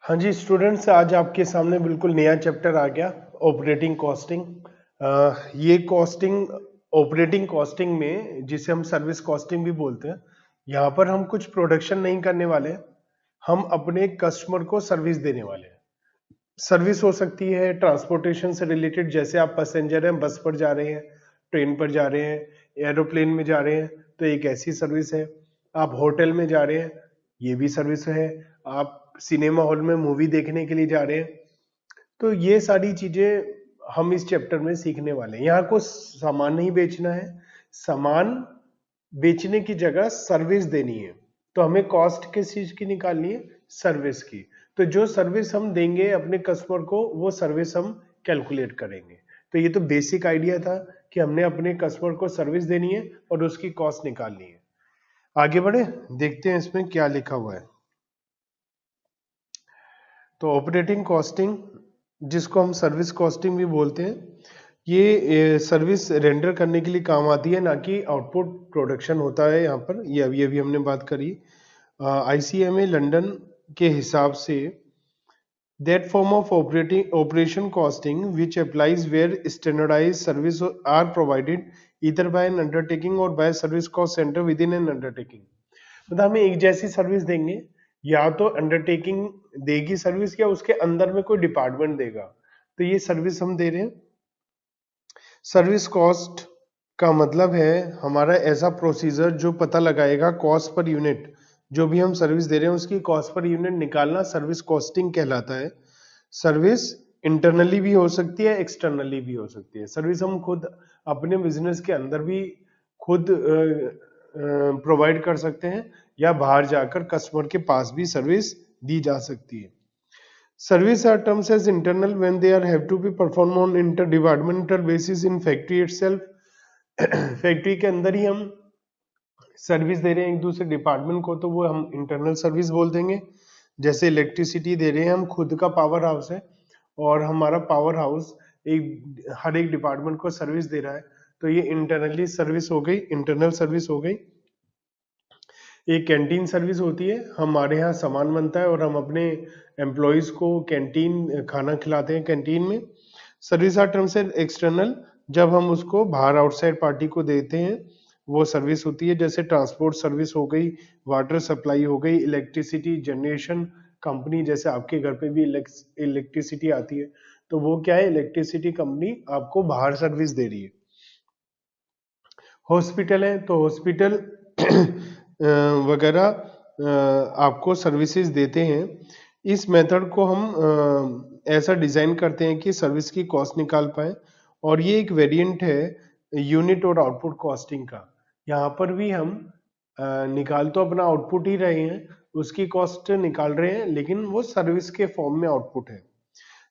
हाँ जी स्टूडेंट्स, आज आपके सामने बिल्कुल नया चैप्टर आ गया, ऑपरेटिंग कॉस्टिंग। ये कॉस्टिंग, ऑपरेटिंग कॉस्टिंग में जिसे हम सर्विस कॉस्टिंग भी बोलते हैं, यहाँ पर हम कुछ प्रोडक्शन नहीं करने वाले हैं, हम अपने कस्टमर को सर्विस देने वाले हैं। सर्विस हो सकती है ट्रांसपोर्टेशन से रिलेटेड, जैसे आप पैसेंजर हैं, बस पर जा रहे हैं, ट्रेन पर जा रहे हैं, एरोप्लेन में जा रहे हैं, तो एक ऐसी सर्विस है। आप होटल में जा रहे हैं, ये भी सर्विस है। आप सिनेमा हॉल में मूवी देखने के लिए जा रहे हैं, तो ये सारी चीजें हम इस चैप्टर में सीखने वाले हैं। यहाँ को सामान नहीं बेचना है, सामान बेचने की जगह सर्विस देनी है। तो हमें कॉस्ट किस चीज की निकालनी है? सर्विस की। तो जो सर्विस हम देंगे अपने कस्टमर को, वो सर्विस हम कैलकुलेट करेंगे। तो ये तो बेसिक आइडिया था कि हमने अपने कस्टमर को सर्विस देनी है और उसकी कॉस्ट निकालनी है। आगे बढ़े, देखते हैं इसमें क्या लिखा हुआ है। तो ऑपरेटिंग कॉस्टिंग, जिसको हम सर्विस कॉस्टिंग भी बोलते हैं, ये सर्विस रेंडर करने के लिए काम आती है, ना कि आउटपुट प्रोडक्शन होता है यहाँ पर। ये अभी हमने बात करी। ICMA लंदन के हिसाब से that form of operation costing which applies where standardized service are provided either by an undertaking or by a service cost center within an undertaking। मतलब हमें एक जैसी सर्विस देंगे, या तो अंडरटेकिंग देगी सर्विस, या उसके अंदर में कोई डिपार्टमेंट देगा, तो ये सर्विस हम दे रहे हैं। सर्विस कॉस्ट का मतलब है हमारा ऐसा प्रोसीजर जो पता लगाएगा कॉस्ट पर यूनिट, जो भी हम सर्विस दे रहे हैं उसकी कॉस्ट पर यूनिट निकालना सर्विस कॉस्टिंग कहलाता है। सर्विस इंटरनली भी हो सकती है, एक्सटर्नली भी हो सकती है। सर्विस हम खुद अपने बिजनेस के अंदर भी खुद प्रोवाइड कर सकते हैं, या बाहर जाकर कस्टमर के पास भी सर्विस दी जा सकती है। Service are terms as internal when they are have to be performed on interdepartmental basis in factory itself। Factory के अंदर ही हम सर्विस दे रहे हैं एक दूसरे डिपार्टमेंट को, तो वो हम इंटरनल सर्विस बोल देंगे। जैसे इलेक्ट्रिसिटी दे रहे हैं, हम खुद का पावर हाउस है और हमारा पावर हाउस हर एक डिपार्टमेंट को सर्विस दे रहा है, तो ये इंटरनली सर्विस हो गई, इंटरनल सर्विस हो गई। एक कैंटीन सर्विस होती है, हमारे यहाँ सामान बनता है और हम अपने एम्प्लॉयज को कैंटीन खाना खिलाते हैं कैंटीन में। Service are terms and external, जब हम उसको बाहर आउटसाइड पार्टी को देते हैं वो सर्विस होती है। जैसे ट्रांसपोर्ट सर्विस हो गई, वाटर सप्लाई हो गई, इलेक्ट्रिसिटी जनरेशन कंपनी, जैसे आपके घर पे भी इलेक्ट्रिसिटी आती है, तो वो क्या है, इलेक्ट्रिसिटी कंपनी आपको बाहर सर्विस दे रही है। हॉस्पिटल है तो हॉस्पिटल वगैरह आपको सर्विसेज देते हैं। इस मेथड को हम ऐसा डिजाइन करते हैं कि सर्विस की कॉस्ट निकाल पाए, और ये एक वेरिएंट है यूनिट और आउटपुट कॉस्टिंग का। यहाँ पर भी हम निकाल तो अपना आउटपुट ही रहे हैं, उसकी कॉस्ट निकाल रहे हैं, लेकिन वो सर्विस के फॉर्म में आउटपुट है।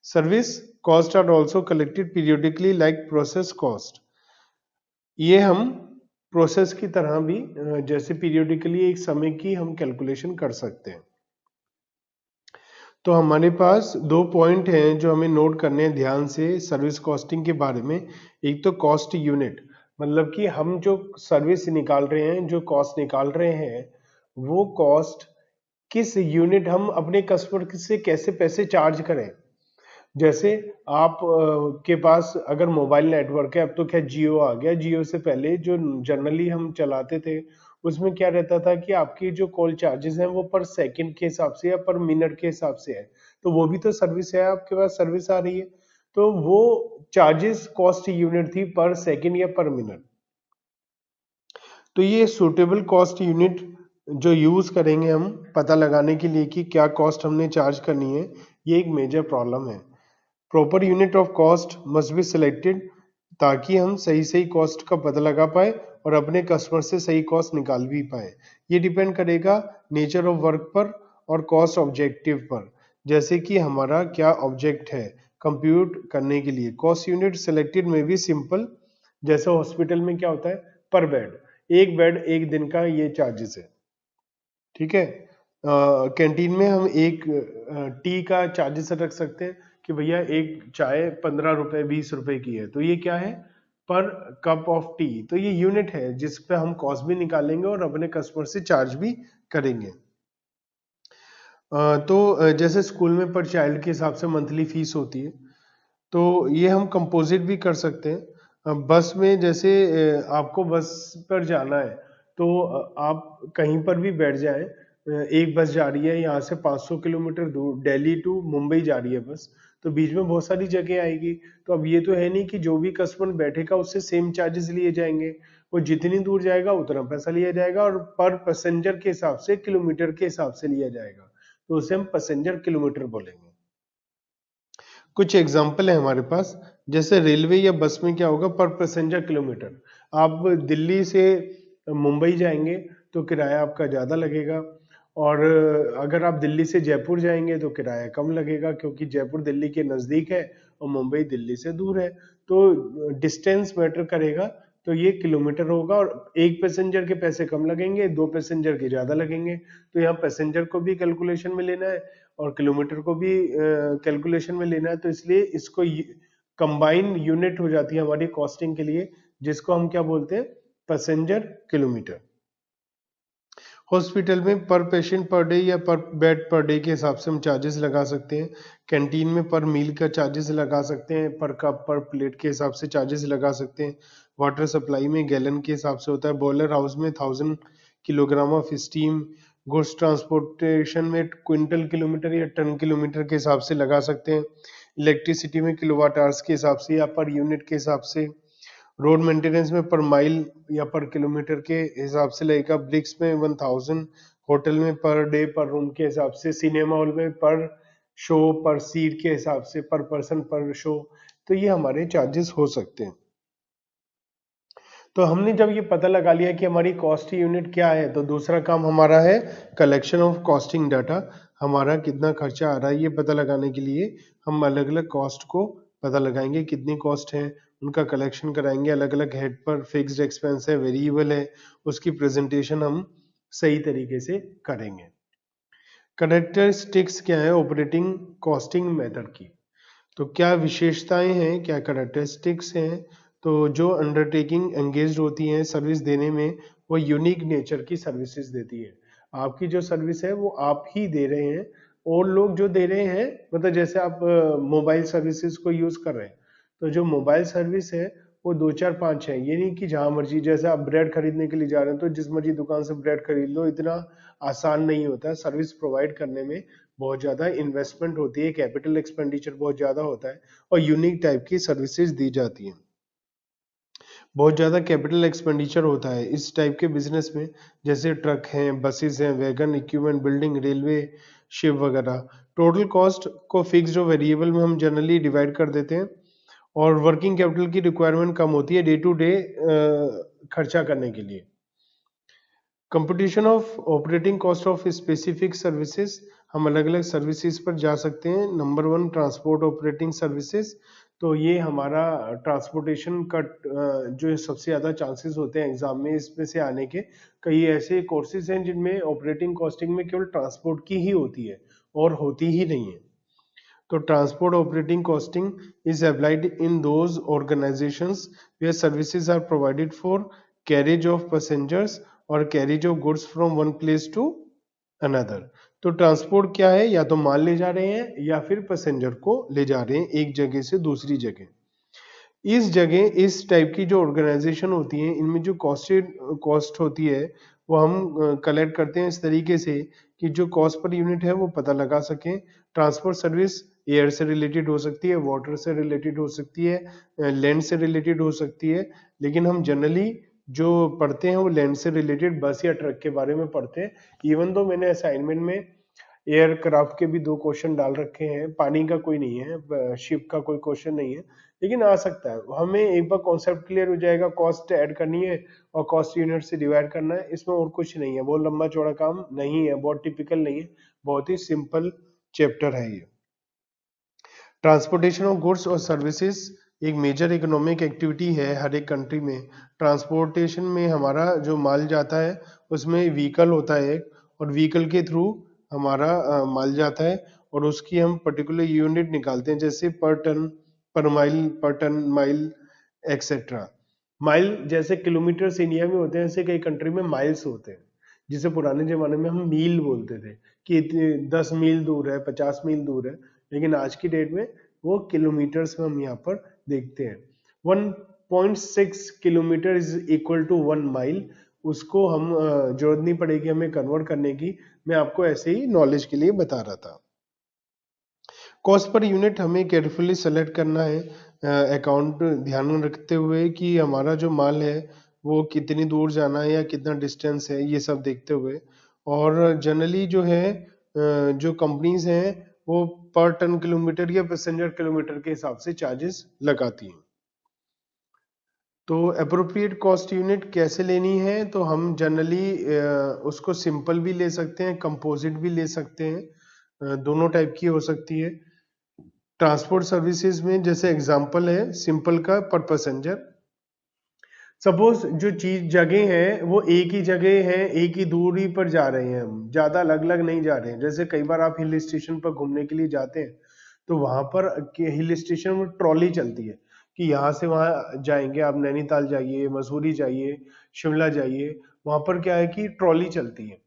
Service cost are also collected periodically like process cost. ये हम प्रोसेस की तरह भी जैसे पीरियडिकली एक समय की हम कैलकुलेशन कर सकते हैं। तो हमारे पास दो पॉइंट हैं जो हमें नोट करने हैं ध्यान से सर्विस कॉस्टिंग के बारे में। एक तो कॉस्ट यूनिट, मतलब कि हम जो सर्विस निकाल रहे हैं, जो कॉस्ट निकाल रहे हैं, वो कॉस्ट किस यूनिट, हम अपने कस्टमर से कैसे पैसे चार्ज करें। जैसे आप के पास अगर मोबाइल नेटवर्क है, अब तो क्या जियो आ गया, जियो से पहले जो जनरली हम चलाते थे उसमें क्या रहता था कि आपकी जो कॉल चार्जेस हैं वो पर सेकंड के हिसाब से या पर मिनट के हिसाब से है, तो वो भी तो सर्विस है, आपके पास सर्विस आ रही है, तो वो चार्जेस कॉस्ट यूनिट थी पर सेकंड या पर मिनट। तो ये सूटेबल कॉस्ट यूनिट जो यूज करेंगे हम पता लगाने के लिए कि क्या कॉस्ट हमने चार्ज करनी है, ये एक मेजर प्रॉब्लम है। Proper unit of cost must be selected, ताकि हम सही सही कॉस्ट का पता लगा पाए और अपने कस्टमर से सही कॉस्ट निकाल भी पाए। ये डिपेंड करेगा नेचर ऑफ वर्क पर और कॉस्ट ऑब्जेक्टिव पर। जैसे कि हमारा क्या ऑब्जेक्ट है कंप्यूट करने के लिए। कॉस्ट यूनिट सिलेक्टेड में भी सिंपल, जैसे हॉस्पिटल में क्या होता है, पर बेड, एक बेड एक दिन का ये चार्जेस है, ठीक है। कैंटीन में हम एक टी का चार्जेस रख सकते हैं कि भैया एक चाय 15 रुपए 20 रुपए की है, तो ये क्या है, पर कप ऑफ टी। तो ये यूनिट है जिस पे हम कॉस्ट भी निकालेंगे और अपने कस्टमर से चार्ज भी करेंगे। जैसे स्कूल में पर चाइल्ड के हिसाब से मंथली फीस होती है, तो ये हम कंपोजिट भी कर सकते हैं। बस में जैसे आपको बस पर जाना है, तो आप कहीं पर भी बैठ जाएं। एक बस जा रही है यहाँ से 500 किलोमीटर दूर, दिल्ली टू मुंबई जा रही है बस, तो बीच में बहुत सारी जगह आएगी। तो अब ये तो है नहीं कि जो भी कस्टमर बैठेगा उससे सेम चार्जेस लिए जाएंगे। वो जितनी दूर जाएगा उतना पैसा लिया जाएगा, और पर पैसेंजर के हिसाब से, किलोमीटर के हिसाब से लिया जाएगा, तो उसे हम पैसेंजर किलोमीटर बोलेंगे। कुछ एग्जाम्पल है हमारे पास, जैसे रेलवे या बस में क्या होगा, पर पैसेंजर किलोमीटर। आप दिल्ली से मुंबई जाएंगे तो किराया आपका ज़्यादा लगेगा, और अगर आप दिल्ली से जयपुर जाएंगे तो किराया कम लगेगा, क्योंकि जयपुर दिल्ली के नज़दीक है और मुंबई दिल्ली से दूर है। तो डिस्टेंस मैटर करेगा, तो ये किलोमीटर होगा, और एक पैसेंजर के पैसे कम लगेंगे, दो पैसेंजर के ज़्यादा लगेंगे। तो यहाँ पैसेंजर को भी कैलकुलेशन में लेना है और किलोमीटर को भी कैलकुलेशन में लेना है, तो इसलिए इसको कंबाइन यूनिट हो जाती है हमारी कॉस्टिंग के लिए, जिसको हम क्या बोलते हैं, पैसेंजर किलोमीटर। हॉस्पिटल में पर पेशेंट पर डे या पर बेड पर डे के हिसाब से हम चार्जेस लगा सकते हैं। कैंटीन में पर मील का चार्जेस लगा सकते हैं, पर कप पर प्लेट के हिसाब से चार्जेस लगा सकते हैं। वाटर सप्लाई में गैलन के हिसाब से होता है। बॉयलर हाउस में 1000 kilogram of steam. Goods transportation में क्विंटल किलोमीटर या टन किलोमीटर के हिसाब से लगा सकते हैं। इलेक्ट्रिसिटी में किलोवाट आवर्स के हिसाब से या पर यूनिट के हिसाब से। रोड मेंटेनेंस में पर माइल या पर किलोमीटर के हिसाब से लगेगा। ब्रिक्स में 1000। होटल में पर डे पर रूम के हिसाब से। सिनेमा हॉल में पर शो पर सीट के हिसाब से, पर पर्सन पर शो। तो ये हमारे चार्जेस हो सकते हैं। तो हमने जब ये पता लगा लिया कि हमारी कॉस्ट यूनिट क्या है, तो दूसरा काम हमारा है कलेक्शन ऑफ कॉस्टिंग डाटा। हमारा कितना खर्चा आ रहा है ये पता लगाने के लिए हम अलग अलग कॉस्ट को पता लगाएंगे, कितनी कॉस्ट है उनका कलेक्शन कराएंगे। अलग अलग हेड पर फिक्स्ड एक्सपेंस है, वेरिएबल है, उसकी प्रेजेंटेशन हम सही तरीके से करेंगे। कैरेक्टरिस्टिक्स क्या है ऑपरेटिंग कॉस्टिंग मेथड की, तो क्या विशेषताएं हैं, क्या कैरेक्टरिस्टिक्स हैं। तो जो अंडरटेकिंग एंगेज होती हैं सर्विस देने में, वो यूनिक नेचर की सर्विसेज देती है। आपकी जो सर्विस है वो आप ही दे रहे हैं, और लोग जो दे रहे हैं, मतलब जैसे आप मोबाइल सर्विसेज को यूज कर रहे हैं, तो जो मोबाइल सर्विस है वो 2 4 5 है। ये नहीं कि जहां मर्जी, जैसे आप ब्रेड खरीदने के लिए जा रहे हैं तो जिस मर्जी दुकान से ब्रेड खरीद लो, इतना आसान नहीं होता है। सर्विस प्रोवाइड करने में बहुत ज़्यादा इन्वेस्टमेंट होती है, कैपिटल एक्सपेंडिचर बहुत ज़्यादा होता है, और यूनिक टाइप की सर्विसेज दी जाती हैं। बहुत ज़्यादा कैपिटल एक्सपेंडिचर होता है इस टाइप के बिजनेस में, जैसे ट्रक हैं, बसेस हैं, wagon, equipment, building, railway, ship वगैरह। टोटल कॉस्ट को फिक्स्ड और वेरिएबल में हम जनरली डिवाइड कर देते हैं, और वर्किंग कैपिटल की रिक्वायरमेंट कम होती है डे टू डे खर्चा करने के लिए। Competition of operating cost of specific services, हम अलग अलग सर्विसेज पर जा सकते हैं। नंबर 1 ट्रांसपोर्ट ऑपरेटिंग सर्विसेज, तो ये हमारा ट्रांसपोर्टेशन का जो सबसे ज़्यादा चांसेस होते हैं एग्जाम में इसमें से आने के। कई ऐसे कोर्सेज हैं जिनमें ऑपरेटिंग कॉस्टिंग में केवल ट्रांसपोर्ट की ही होती है और होती ही नहीं है। तो transport operating costing is applied in those organisations where services are provided for carriage of passengers और carriage of goods from one place to another. तो ट्रांसपोर्ट क्या है, या तो माल ले जा रहे हैं या फिर पैसेंजर को ले जा रहे हैं एक जगह से दूसरी जगह। इस जगह इस टाइप की जो ऑर्गेनाइजेशन होती है, इनमें जो कॉस्ट होती है वो हम कलेक्ट करते हैं इस तरीके से कि जो कॉस्ट पर यूनिट है वो पता लगा सकें। ट्रांसपोर्ट सर्विस एयर से रिलेटेड हो सकती है, वाटर से रिलेटेड हो सकती है, लैंड से रिलेटेड हो सकती है, लेकिन हम जनरली जो पढ़ते हैं वो लैंड से रिलेटेड बस या ट्रक के बारे में पढ़ते हैं। इवन दो मैंने असाइनमेंट में एयरक्राफ्ट के भी 2 क्वेश्चन डाल रखे हैं, पानी का कोई नहीं है, शिप का कोई क्वेश्चन नहीं है, लेकिन आ सकता है। हमें एक बार कॉन्सेप्ट क्लियर हो जाएगा, कॉस्ट ऐड करनी है और कॉस्ट यूनिट से डिवाइड करना है, इसमें और कुछ नहीं है। बहुत लंबा चौड़ा काम नहीं है, बहुत टिपिकल नहीं है, बहुत ही सिंपल चैप्टर है ये। ट्रांसपोर्टेशन ऑफ गुड्स और सर्विसेज एक मेजर इकोनॉमिक एक्टिविटी है हर एक कंट्री में। ट्रांसपोर्टेशन में हमारा जो माल जाता है उसमें व्हीकल होता है एक, और व्हीकल के थ्रू हमारा माल जाता है, और उसकी हम पर्टिकुलर यूनिट निकालते हैं, जैसे पर टन, पर माइल, पर टन माइल, एक्सेट्रा। माइल जैसे किलोमीटर इंडिया में होते हैं, ऐसे कई कंट्री में माइल्स होते हैं, जिसे पुराने जमाने में हम मील बोलते थे, कि 10 मील दूर है, 50 मील दूर है, लेकिन आज की डेट में वो किलोमीटर्स में हम यहाँ पर देखते हैं। 1.6 kilometre is equal to 1 mile. उसको हम जरूरत नहीं पड़ेगी हमें कन्वर्ट करने की, मैं आपको ऐसे ही नॉलेज के लिए बता रहा था। कॉस्ट पर यूनिट हमें केयरफुली सेलेक्ट करना है, अकाउंट ध्यान में रखते हुए कि हमारा जो माल है वो कितनी दूर जाना है या कितना डिस्टेंस है, ये सब देखते हुए। और जनरली जो है जो कंपनीज हैं वो पर टन किलोमीटर या पैसेंजर किलोमीटर के हिसाब से चार्जेस लगाती हैं। तो अप्रोप्रिएट कॉस्ट यूनिट कैसे लेनी है, तो हम जनरली उसको सिंपल भी ले सकते हैं, कंपोजिट भी ले सकते हैं, दोनों टाइप की हो सकती है। ट्रांसपोर्ट सर्विसेज में जैसे एग्जांपल है सिंपल का पर पैसेंजर। सपोज जो चीज जगह है वो एक ही जगह है, एक ही दूरी पर जा रहे हैं, हम ज्यादा अलग अलग नहीं जा रहे हैं। जैसे कई बार आप हिल स्टेशन पर घूमने के लिए जाते हैं तो वहां पर हिल स्टेशन में ट्रॉली चलती है कि यहाँ से वहां जाएंगे, आप नैनीताल जाइए, मसूरी जाइए, शिमला जाइए, वहां पर क्या है कि ट्रॉली चलती है।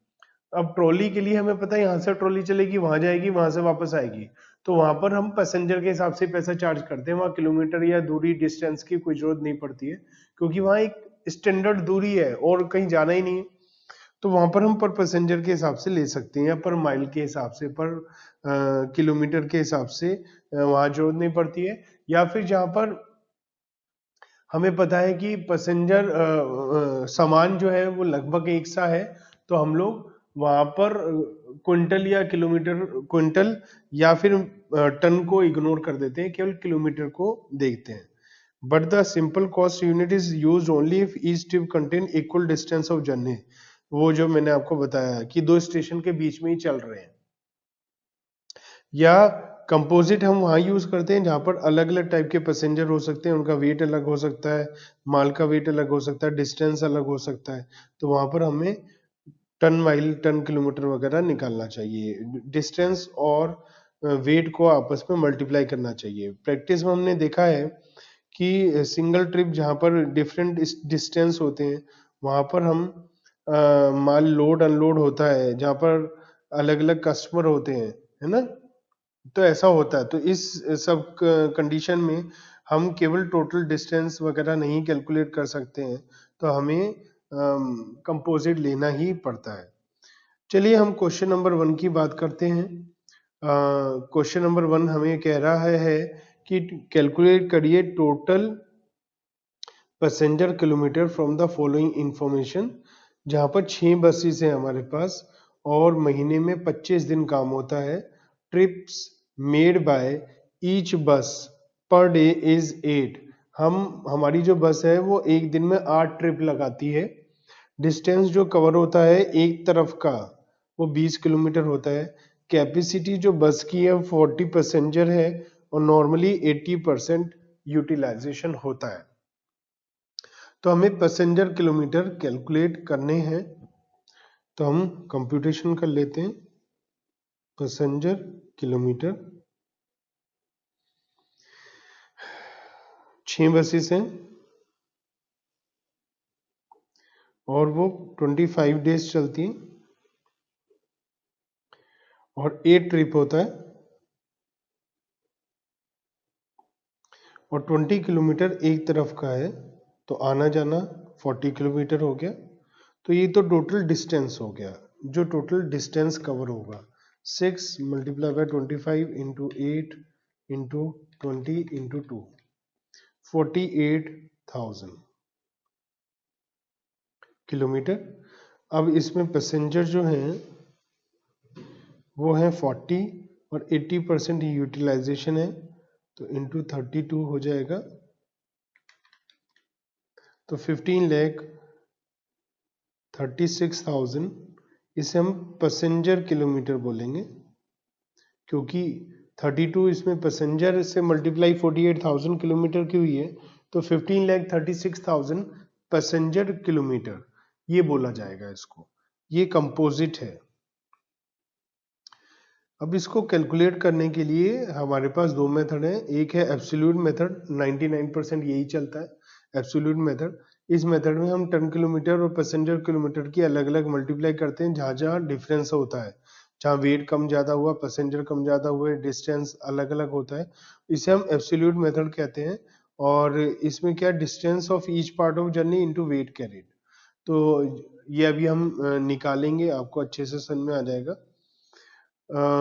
अब ट्रॉली के लिए हमें पता है यहाँ से ट्रॉली चलेगी, वहां जाएगी, वहां से वापस आएगी, तो वहां पर हम पैसेंजर के हिसाब से पैसा चार्ज करते हैं। वहां किलोमीटर या दूरी डिस्टेंस की कोई जरूरत नहीं पड़ती है, क्योंकि वहां एक स्टैंडर्ड दूरी है और कहीं जाना ही नहीं है। तो वहां पर हम पर पैसेंजर के हिसाब से ले सकते हैं या पर माइल के हिसाब से, पर किलोमीटर के हिसाब से वहां जरूरत नहीं पड़ती है। या फिर जहां पर हमें पता है कि पैसेंजर सामान जो है वो लगभग एक सा है, तो हम लोग वहां पर क्विंटल या किलोमीटर, क्विंटल या फिर टन को इग्नोर कर देते हैं, केवल किलोमीटर को देखते हैं। But the simple cost unit is use only if each trip contain equal distance of journey. वो जो मैंने आपको बताया कि दो स्टेशन के बीच में ही चल रहे हैं। या कंपोजिट हम वहां यूज करते हैं जहां पर अलग अलग टाइप के पैसेंजर हो सकते हैं, उनका वेट अलग हो सकता है, माल का वेट अलग हो सकता है, डिस्टेंस अलग हो सकता है, तो वहां पर हमें टन माइल, टन किलोमीटर वगैरह निकालना चाहिए। डिस्टेंस और वेट को आपस में मल्टीप्लाई करना चाहिए। प्रैक्टिस में हमने देखा है कि सिंगल ट्रिप जहां पर डिफरेंट डिस्टेंस होते हैं वहां पर हम माल लोड अनलोड होता है, जहां पर अलग अलग कस्टमर होते हैं, है ना, तो ऐसा होता है। तो इस सब कंडीशन में हम केवल टोटल डिस्टेंस वगैरह नहीं कैलकुलेट कर सकते हैं, तो हमें कंपोजिट लेना ही पड़ता है। चलिए हम क्वेश्चन नंबर 1 की बात करते हैं। क्वेश्चन नंबर 1 हमें कह रहा है कि कैलकुलेट करिए total passenger kilometre from the following information. जहां पर 6 बसेस हैं हमारे पास और महीने में 25 दिन काम होता है। ट्रिप्स मेड बाय ईच बस पर डे इज 8। हमारी जो बस है वो एक दिन में 8 ट्रिप लगाती है। डिस्टेंस जो कवर होता है एक तरफ का वो 20 किलोमीटर होता है। कैपेसिटी जो बस की है 40 पैसेंजर है और नॉर्मली 80% यूटिलाइजेशन होता है। तो हमें पैसेंजर किलोमीटर कैलकुलेट करने हैं, तो हम कंप्यूटेशन कर लेते हैं। पैसेंजर किलोमीटर, 6 बसेस हैं और वो 25 डेज चलती हैं और 8 ट्रिप होता है और 20 किलोमीटर एक तरफ का है, तो आना जाना 40 किलोमीटर हो गया। तो ये तो टोटल डिस्टेंस हो गया, जो टोटल डिस्टेंस कवर होगा 6 multiply by 25 into 8 into 20 into 2, 48,000 kilometre. अब इसमें पैसेंजर जो हैं वो हैं 40 और 80% यूटिलाइजेशन है, तो इंटू 32 हो जाएगा, तो 15,36,000। इसे हम पैसेंजर किलोमीटर बोलेंगे, क्योंकि 32 इसमें पैसेंजर से मल्टीप्लाई 48,000 किलोमीटर की हुई है, तो 15,36,000 पैसेंजर किलोमीटर ये बोला जाएगा इसको। ये कंपोजिट है। अब इसको कैलकुलेट करने के लिए हमारे पास दो मेथड है। एक है एब्सोल्यूट मेथड, 99% यही चलता है एब्सोल्यूट मेथड। इस मेथड में हम टन किलोमीटर और पैसेंजर किलोमीटर की अलग अलग मल्टीप्लाई करते हैं जहां जहां डिफरेंस होता है। जहाँ वेट कम ज़्यादा हुआ, पैसेंजर कम ज़्यादा हुए, डिस्टेंस अलग अलग होता है, इसे हम एब्सोल्यूट मेथड कहते हैं। और इसमें क्या distance of each part of journey into wait carried, तो ये अभी हम निकालेंगे, आपको अच्छे से समझ में आ जाएगा।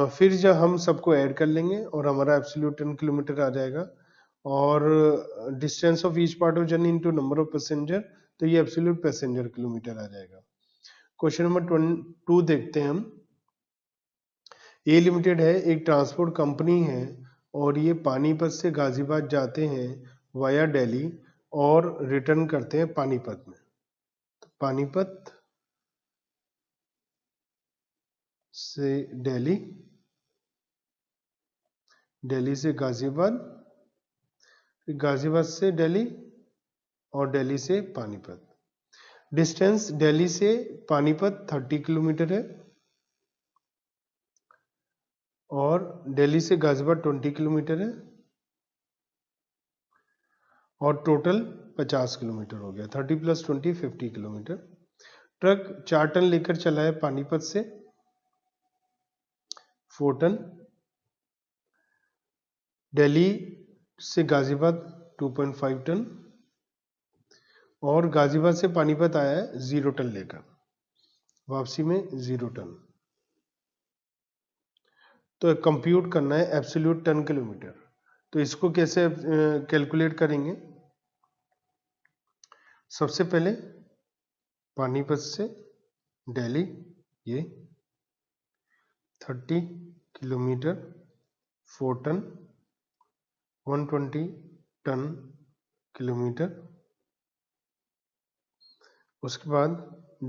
फिर जब हम सबको ऐड कर लेंगे और हमारा एब्सोल्यूट 10 किलोमीटर आ जाएगा, और distance of each part of journey into number of passenger, तो ये एब्सोल्यूट पैसेंजर किलोमीटर आ जाएगा। क्वेश्चन नंबर 2 देखते हैं हम। ए लिमिटेड है, एक ट्रांसपोर्ट कंपनी है, और ये पानीपत से गाजियाबाद जाते हैं वाया दिल्ली और रिटर्न करते हैं पानीपत में। तो पानीपत से दिल्ली, दिल्ली से गाजियाबाद, गाजियाबाद से दिल्ली, और दिल्ली से पानीपत। डिस्टेंस दिल्ली से पानीपत 30 किलोमीटर है, और दिल्ली से गाजियाबाद 20 किलोमीटर है, और टोटल 50 किलोमीटर हो गया। 30 + 20 50 किलोमीटर। ट्रक 4 टन लेकर चला है पानीपत से, 4 टन। दिल्ली से गाजियाबाद 2.5 टन, और गाजियाबाद से पानीपत आया है 0 टन लेकर, वापसी में 0 टन। तो कंप्यूट करना है एब्सोल्यूट टन किलोमीटर। तो इसको कैसे कैलकुलेट करेंगे? सबसे पहले पानीपत से दिल्ली, ये 30 किलोमीटर, 4 टन, 120 टन किलोमीटर। उसके बाद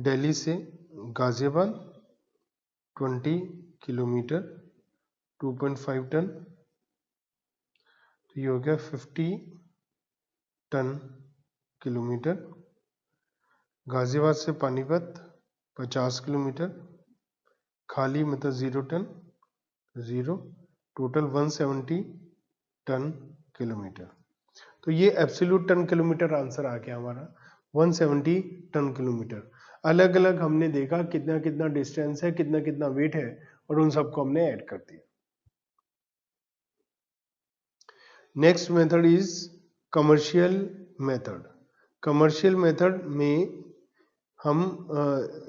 दिल्ली से गाजियाबाद 20 किलोमीटर, 2.5 टन, तो ये हो गया 50 टन किलोमीटर। गाजियाबाद से पानीपत 50 किलोमीटर, खाली मतलब 0 टन, 0, टोटल 170 टन किलोमीटर। तो ये एब्सोल्यूट टन किलोमीटर आंसर आ गया हमारा, 170 टन किलोमीटर। अलग अलग हमने देखा कितना कितना डिस्टेंस है, कितना कितना वेट है, और उन सबको हमने ऐड कर दिया। Next method is commercial method. Commercial method में हम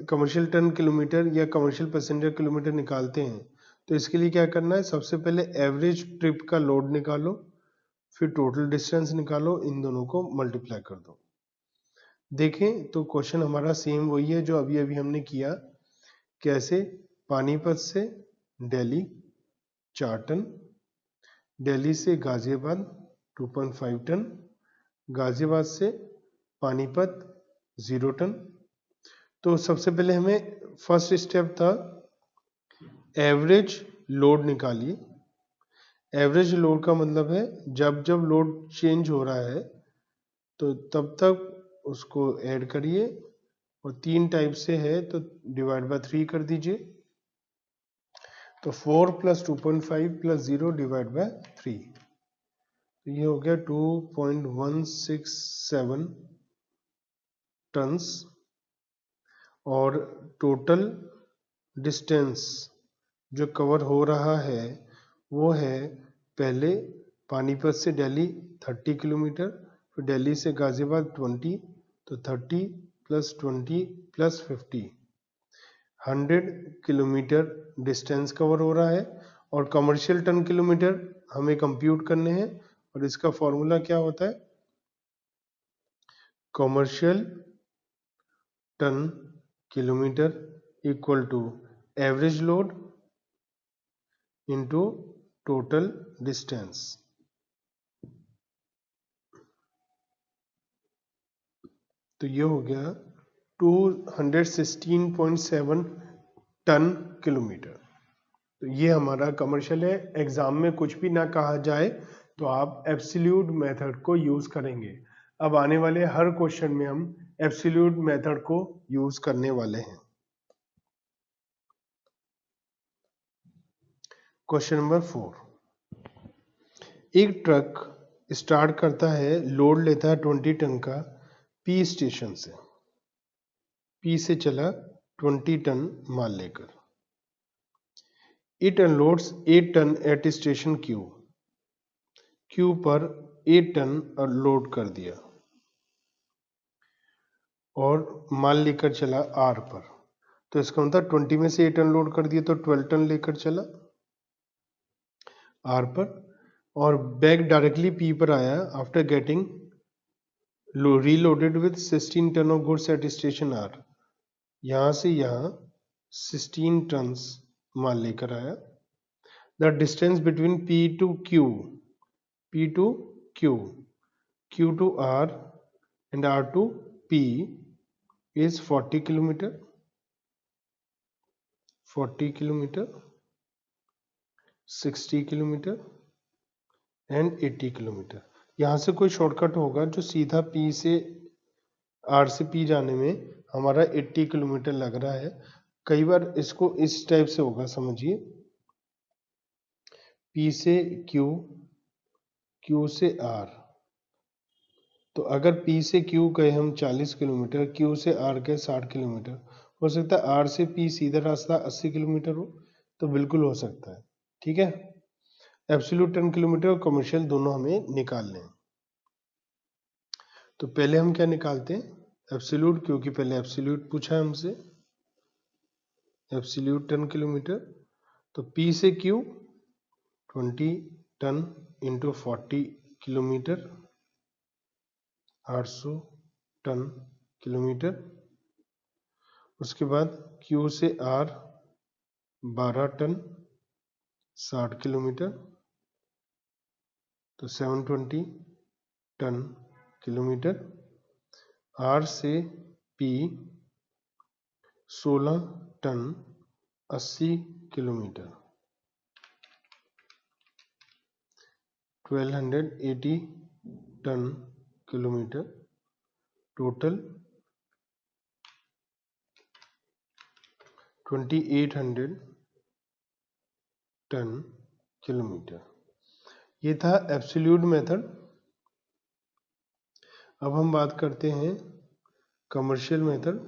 कमर्शियल टन किलोमीटर या कमर्शियल पैसेंजर किलोमीटर निकालते हैं। तो इसके लिए क्या करना है? सबसे पहले एवरेज ट्रिप का लोड निकालो, फिर टोटल डिस्टेंस निकालो, इन दोनों को मल्टीप्लाई कर दो। देखें तो क्वेश्चन हमारा सेम वही है जो अभी अभी हमने किया। कैसे? पानीपत से दिल्ली 4 टन, दिल्ली से गाजियाबाद 2.5 टन, गाजियाबाद से पानीपत 0 टन। तो सबसे पहले हमें फर्स्ट स्टेप था एवरेज लोड निकालिए। एवरेज लोड का मतलब है जब जब लोड चेंज हो रहा है तो तब तक उसको ऐड करिए, और 3 टाइप से है तो डिवाइड बाय 3 कर दीजिए। तो 4 + 2.5 + 0 डिवाइड बाय 3, तो ये हो गया 2.167 टन्स। और टोटल डिस्टेंस जो कवर हो रहा है वो है पहले पानीपत से दिल्ली 30 किलोमीटर, फिर दिल्ली से गाजियाबाद 20, तो 30 + 20 + 50, 100 किलोमीटर डिस्टेंस कवर हो रहा है। और कमर्शियल टन किलोमीटर हमें कंप्यूट करने हैं, और इसका फॉर्मूला क्या होता है? Commercial ton kilometre equal to average load into total distance. तो ये हो गया 216.7 टन किलोमीटर। तो ये हमारा कमर्शियल है। एग्जाम में कुछ भी ना कहा जाए तो आप एब्सोल्यूट मेथड को यूज करेंगे। अब आने वाले हर क्वेश्चन में हम एब्सोल्यूट मेथड को यूज करने वाले हैं। Question number 4। एक ट्रक स्टार्ट करता है, लोड लेता है 20 टन का पी स्टेशन से, पी से चला 20 टन माल लेकर। It unloads 8 ton at station Q. Q पर 8 टन लोड कर दिया और माल लेकर चला आर पर। तो इसका मतलब 20 में से 8 टन लोड कर दिया तो 12 टन लेकर चला आर पर, और बैग डायरेक्टली पी पर आया after getting reloaded with 16 ton of goods at station R. यहां से यहां 16 टन्स माल लेकर आया। The distance between P to Q, P to Q, Q to R and R to P is 40 kilometre, 40 kilometre, 60 kilometre and 80 kilometre. यहाँ से कोई shortcut होगा जो सीधा P से R से P जाने में हमारा 80 किलोमीटर लग रहा है। कई बार इसको इस टाइप से होगा, समझिए P से Q, Q से R। तो अगर P से Q गए हम 40 किलोमीटर, Q से R गए 60 किलोमीटर, हो सकता है R से P सीधा रास्ता 80 किलोमीटर हो, तो बिल्कुल हो सकता है। ठीक है, एब्सोल्यूट 10 किलोमीटर और कमर्शियल दोनों हमें निकालने हैं। तो पहले हम क्या निकालते हैं, एब्सोल्यूट, क्योंकि पहले एब्सोल्यूट पूछा है हमसे, एब्सोल्यूट 10 किलोमीटर। तो P से Q 20 ton into 40 kilometre, 800 ton kilometre. उसके बाद Q से R 12 टन 60 किलोमीटर, तो 720 टन किलोमीटर। R से P 16 ton 80 kilometre, 1280 ton kilometre. Total 2800 ton kilometre. ये था एब्सोल्यूट मेथड। अब हम बात करते हैं कमर्शियल मेथड।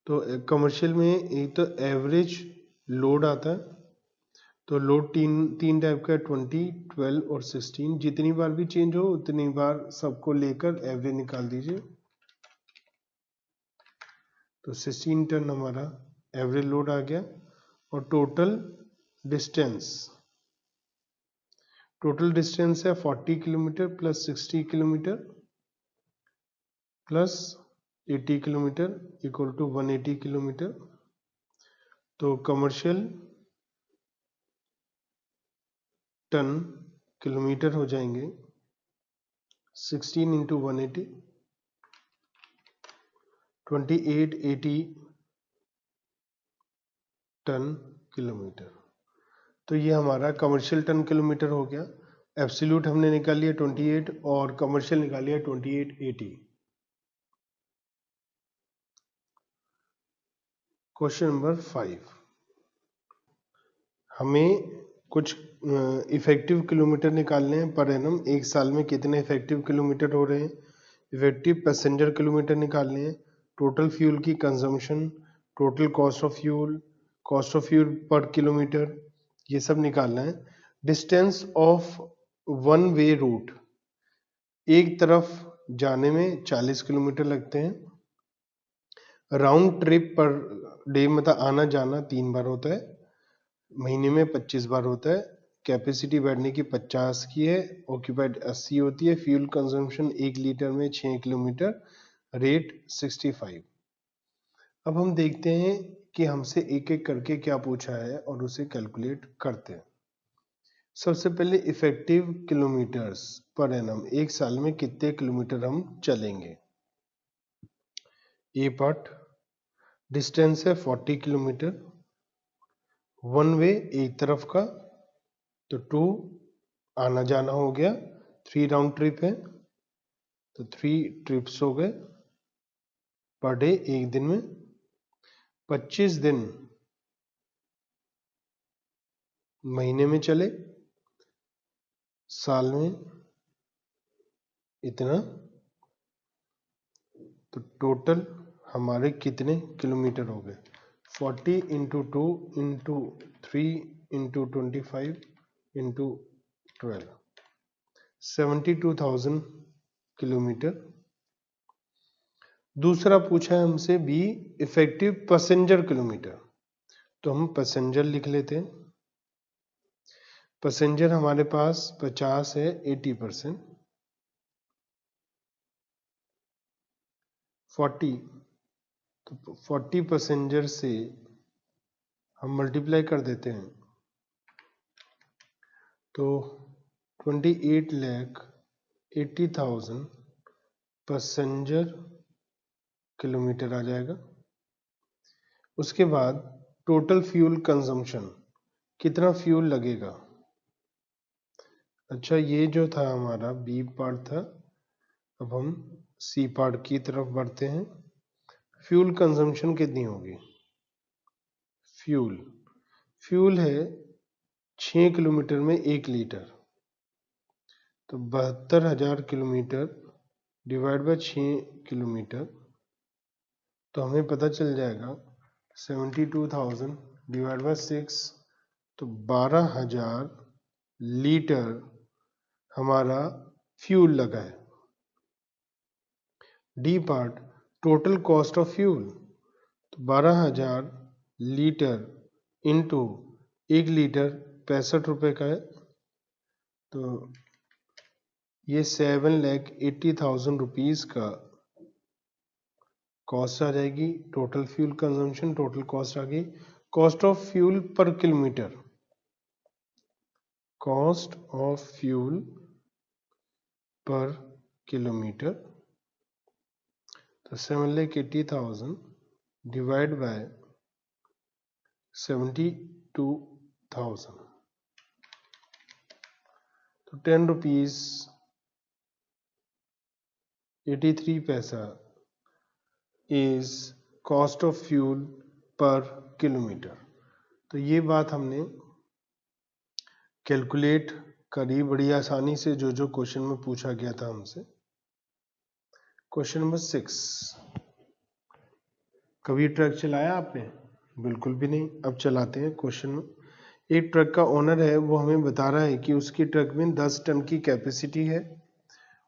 तो कमर्शियल में एक तो एवरेज लोड आता है। तो लोड तीन टाइप का है, 20, 12 और 16। जितनी बार भी चेंज हो उतनी बार सबको लेकर एवरेज निकाल दीजिए। तो 16 टन हमारा एवरेज लोड आ गया। और टोटल डिस्टेंस है 40 kilometre plus 60 kilometre plus 80 kilometre equal to 180 kilometre. तो कमर्शियल टन किलोमीटर हो जाएंगे 16 इंटू 180, 2880 टन किलोमीटर। तो ये हमारा कमर्शियल टन किलोमीटर हो गया। एब्सोल्यूट हमने निकाल लिया 28 और कमर्शियल निकाल लिया 2880। क्वेश्चन नंबर 5, हमें कुछ इफेक्टिव किलोमीटर निकालने हैं पर एनम। एक साल में कितने इफेक्टिव किलोमीटर हो रहे हैं, इफेक्टिव पैसेंजर किलोमीटर निकालने हैं, टोटल फ्यूल की consumption, total cost of fuel per kilometre, ये सब निकालना है। Distance of one way route, एक तरफ जाने में 40 किलोमीटर लगते हैं। राउंड ट्रिप पर डे मतलब आना जाना 3 बार होता है, महीने में 25 बार होता है। कैपेसिटी बैठने की 50 की है, ऑक्यूपाइड 80 होती है। फ्यूल कंजम्पशन 1 लीटर में 6 किलोमीटर, रेट 65। अब हम देखते हैं कि हमसे एक एक करके क्या पूछा है और उसे कैलकुलेट करते हैं। सबसे पहले इफेक्टिव किलोमीटर्स पर एनम, एक साल में कितने किलोमीटर हम चलेंगे। ए पार्ट, डिस्टेंस है 40 किलोमीटर, वन वे एक तरफ का, तो 2 आना जाना हो गया, 3 राउंड ट्रिप है तो 3 ट्रिप्स हो गए पर डे, एक दिन में। 25 दिन महीने में चले, साल में इतना, तो टोटल हमारे कितने किलोमीटर हो गए 40 into 2 into 3 into 25 into 12, 72,000 kilometre. दूसरा पूछा है हमसे बी इफेक्टिव पैसेंजर किलोमीटर, तो हम पैसेंजर लिख लेते हैं। पैसेंजर हमारे पास 50 है, 80%। 40, तो 40 पैसेंजर से हम मल्टीप्लाई कर देते हैं तो 28,80,000 पैसेंजर किलोमीटर आ जाएगा। उसके बाद टोटल फ्यूल कंजम्पशन, कितना फ्यूल लगेगा। अच्छा, ये जो था हमारा बी पार्ट था, अब हम सी पार्ट की तरफ बढ़ते हैं। फ्यूल कंजम्पशन कितनी होगी। फ्यूल है 6 किलोमीटर में 1 लीटर, तो 72,000 किलोमीटर डिवाइड बाय 6 किलोमीटर, तो हमें पता चल जाएगा 72,000 डिवाइड बाय 6, तो 12,000 लीटर हमारा फ्यूल लगा है। D part total cost of fuel, तो 12,000 लीटर इंटू 1 लीटर 65 रुपए का है, तो ये 7,80,000 रुपीज का कॉस्ट आ जाएगी। Total fuel consumption, total cost आ गई। Cost of fuel per kilometre, cost of fuel per kilometre, तो 7,80,000 डिवाइड बाय 72,000, तो 10 रुपीज 83 पैसा is cost of fuel per kilometre. तो ये बात हमने कैलकुलेट करी बड़ी आसानी से, जो जो क्वेश्चन में पूछा गया था हमसे। क्वेश्चन नंबर 6, कभी ट्रक चलाया आपने। बिल्कुल भी नहीं। अब चलाते हैं क्वेश्चन में। एक ट्रक का ओनर है, वो हमें बता रहा है कि उसकी ट्रक में 10 टन की कैपेसिटी है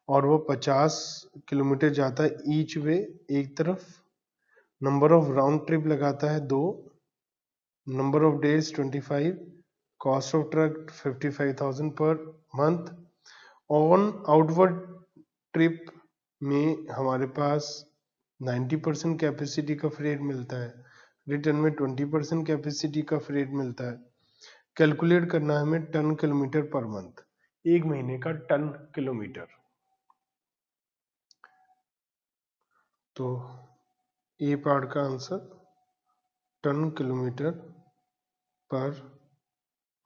और वो 50 किलोमीटर जाता है ईच वे, एक तरफ। नंबर ऑफ राउंड ट्रिप लगाता है 2, number of days 25, cost of truck 55,000 per month. On outward trip में हमारे पास 90% कैपेसिटी का फ्रेट मिलता है, रिटर्न में 20% कैपेसिटी का फ्रेट मिलता है। कैलकुलेट करना है हमें टन किलोमीटर पर मंथ, एक महीने का टन किलोमीटर। तो ए पार्ट का answer ton kilometre per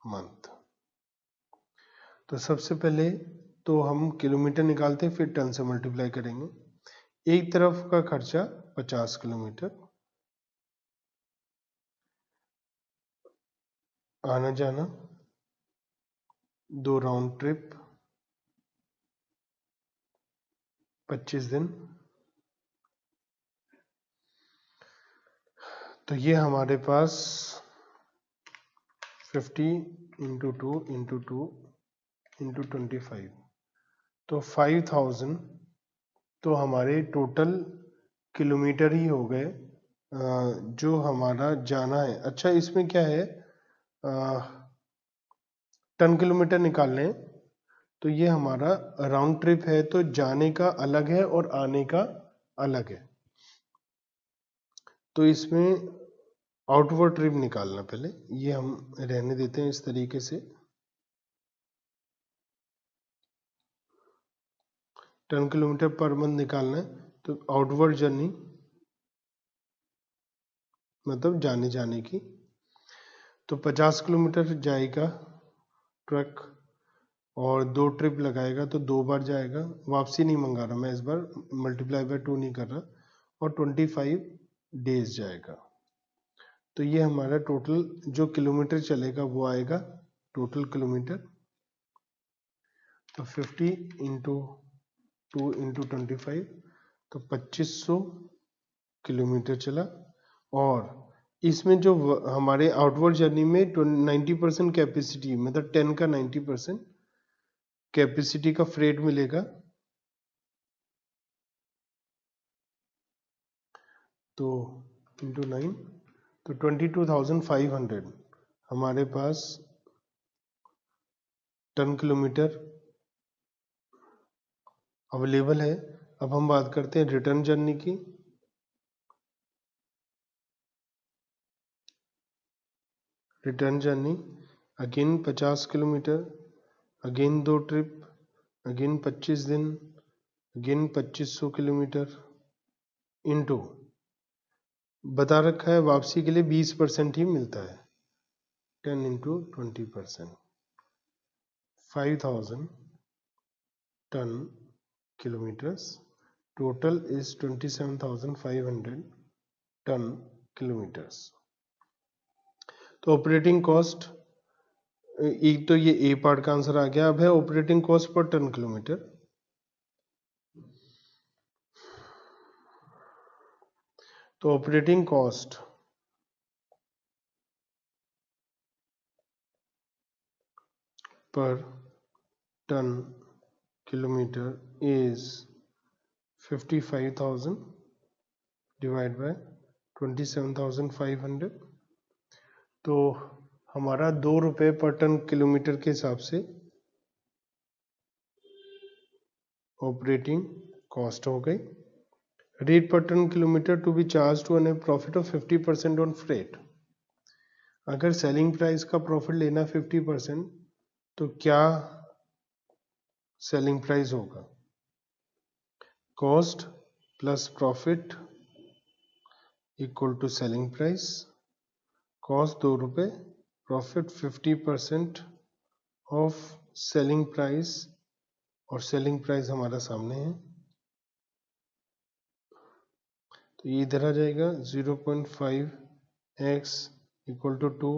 month. तो सबसे पहले तो हम किलोमीटर निकालते हैं, फिर टन से मल्टीप्लाई करेंगे। एक तरफ का खर्चा 50 किलोमीटर, आना जाना, 2 राउंड ट्रिप, 25 दिन, तो ये हमारे पास 50 इंटू 2 इंटू 2 इंटू 25, तो 5,000 तो हमारे टोटल किलोमीटर ही हो गए जो हमारा जाना है। अच्छा, इसमें क्या है, टन किलोमीटर निकाल लें तो ये हमारा राउंड ट्रिप है, तो जाने का अलग है और आने का अलग है। तो इसमें आउटवर्ड ट्रिप निकालना, पहले ये हम रहने देते हैं इस तरीके से। टन किलोमीटर पर मंथ निकालना है, तो आउटवर्ड जर्नी मतलब जाने की, तो 50 किलोमीटर जाएगा ट्रक और 2 ट्रिप लगाएगा, तो 2 बार जाएगा। वापसी नहीं मंगा रहा मैं इस बार, मल्टीप्लाई बाय 2 नहीं कर रहा, और 25 डेज जाएगा। तो ये हमारा टोटल जो किलोमीटर चलेगा वो आएगा टोटल किलोमीटर। तो 50 इंटू 2 इंटू 25, तो 2500 किलोमीटर चला। और इसमें जो हमारे आउटवर्ड जर्नी में 90% कैपेसिटी, मतलब 10 का 90% कैपेसिटी का फ्रेट मिलेगा। तो इंटू 9, तो 22,500 हमारे पास टन किलोमीटर अवेलेबल है। अब हम बात करते हैं रिटर्न जर्नी की। Return journey again 50 kilometre, again 2 trip, again 25 दिन, अगेन 2500 किलोमीटर, इनटू बता रखा है वापसी के लिए 20% ही मिलता है। 10 into 20%, 5000 ton kilometers. Total is 27,500 ton kilometres. तो ऑपरेटिंग कॉस्ट, एक तो ये ए पार्ट का आंसर आ गया। अब है operating cost per ton kilometre. तो operating cost per ton kilometre is 55,000 divide by 27,500। तो हमारा 2 रुपये पर टन किलोमीटर के हिसाब से ऑपरेटिंग कॉस्ट हो गई। Rate per ton kilometre to be charge to an profit of 50% on freight. अगर सेलिंग प्राइस का प्रॉफिट लेना 50%, तो क्या सेलिंग प्राइस होगा? Cost plus profit equal to selling price. Cost 2 रुपये, प्रॉफिट 50% ऑफ सेलिंग प्राइस, और सेलिंग प्राइस हमारा सामने है। तो ये इधर आ जाएगा 0.5x equal to 2,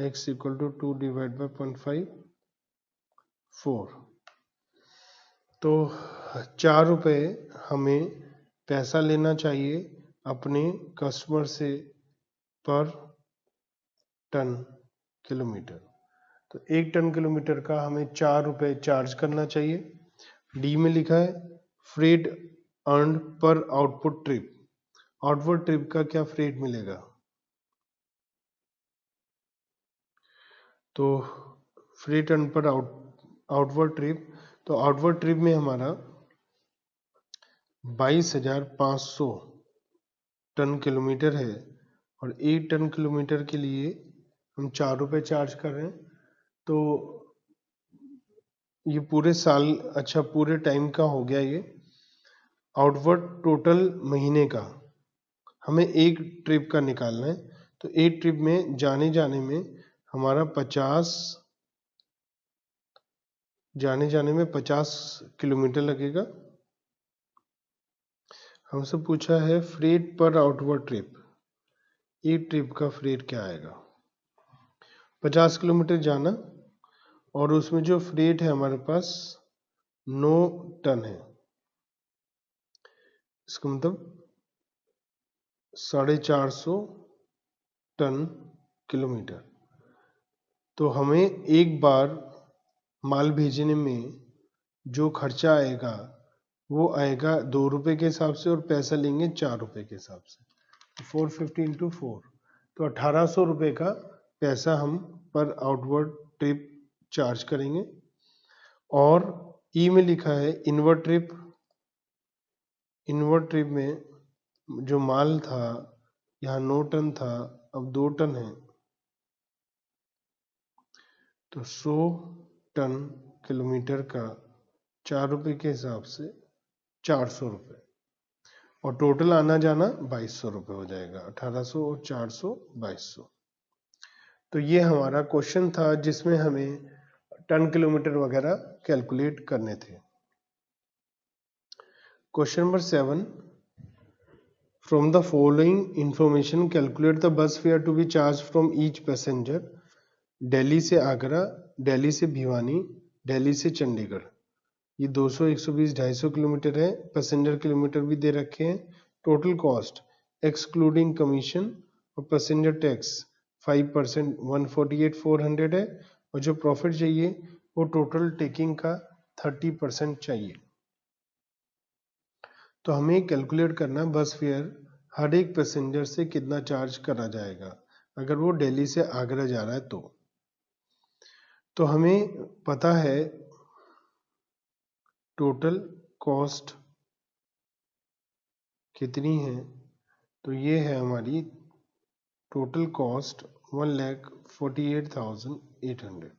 x equal to 2 divide by 0.5, 4। तो 4 रुपये हमें पैसा लेना चाहिए अपने कस्टमर से पर टन किलोमीटर। तो 1 टन किलोमीटर का हमें 4 रुपये चार्ज करना चाहिए। डी में लिखा है फ्रेट अर्नड पर आउटपुट ट्रिप। आउटवर्ड ट्रिप का क्या फ्रेट मिलेगा? तो फ्रेट अर्न पर आउटवर्ड ट्रिप, तो आउटवर्ड ट्रिप में हमारा 22,500 टन किलोमीटर है, और 1 टन किलोमीटर के लिए हम 4 रुपये चार्ज कर रहे हैं। तो ये पूरे साल, अच्छा पूरे टाइम का हो गया ये। आउटवर्ड टोटल महीने का हमें एक ट्रिप का निकालना है। तो एक ट्रिप में जाने जाने में हमारा 50 किलोमीटर लगेगा। हमसे पूछा है फ्रेट पर आउटवर्ड ट्रिप, एक ट्रिप का फ्रेट क्या आएगा? 50 किलोमीटर जाना, और उसमें जो फ्रेट है हमारे पास 9 टन है। इसका मतलब 450 टन किलोमीटर। तो हमें एक बार माल भेजने में जो खर्चा आएगा वो आएगा 2 रुपये के हिसाब से, और पैसा लेंगे 4 रुपये के हिसाब से। 450 इंटू 4, तो 1800 रुपये का पैसा हम पर आउटवर्ड ट्रिप चार्ज करेंगे। और ई में लिखा है इनवर्ड ट्रिप। इनवर्ड ट्रिप में जो माल था यहाँ 9 टन था, अब 2 टन है, तो 100 टन किलोमीटर का 4 रुपये के हिसाब से 400 रुपये, और टोटल आना जाना 2200 रुपये हो जाएगा। 1800 और 400 2200। तो ये हमारा क्वेश्चन था जिसमें हमें टन किलोमीटर वगैरह कैलकुलेट करने थे। Question number 7, from the following information calculate the bus fare to be charge from each passenger. Delhi से आगरा, दिल्ली से भिवानी, दिल्ली से चंडीगढ़। ये 200, 120, 250 किलोमीटर है। पैसेंजर किलोमीटर भी दे रखे हैं। टोटल कॉस्ट एक्सक्लूडिंग कमीशन और पैसेंजर टैक्स 5% 148,400 है, और जो प्रॉफिट चाहिए वो टोटल टेकिंग का 30% चाहिए। तो हमें कैलकुलेट करना बस फेयर हर एक पैसेंजर से कितना चार्ज करा जाएगा अगर वो दिल्ली से आगरा जा रहा है तो हमें पता है टोटल कॉस्ट कितनी है। तो ये है हमारी टोटल कॉस्ट 1,48,800।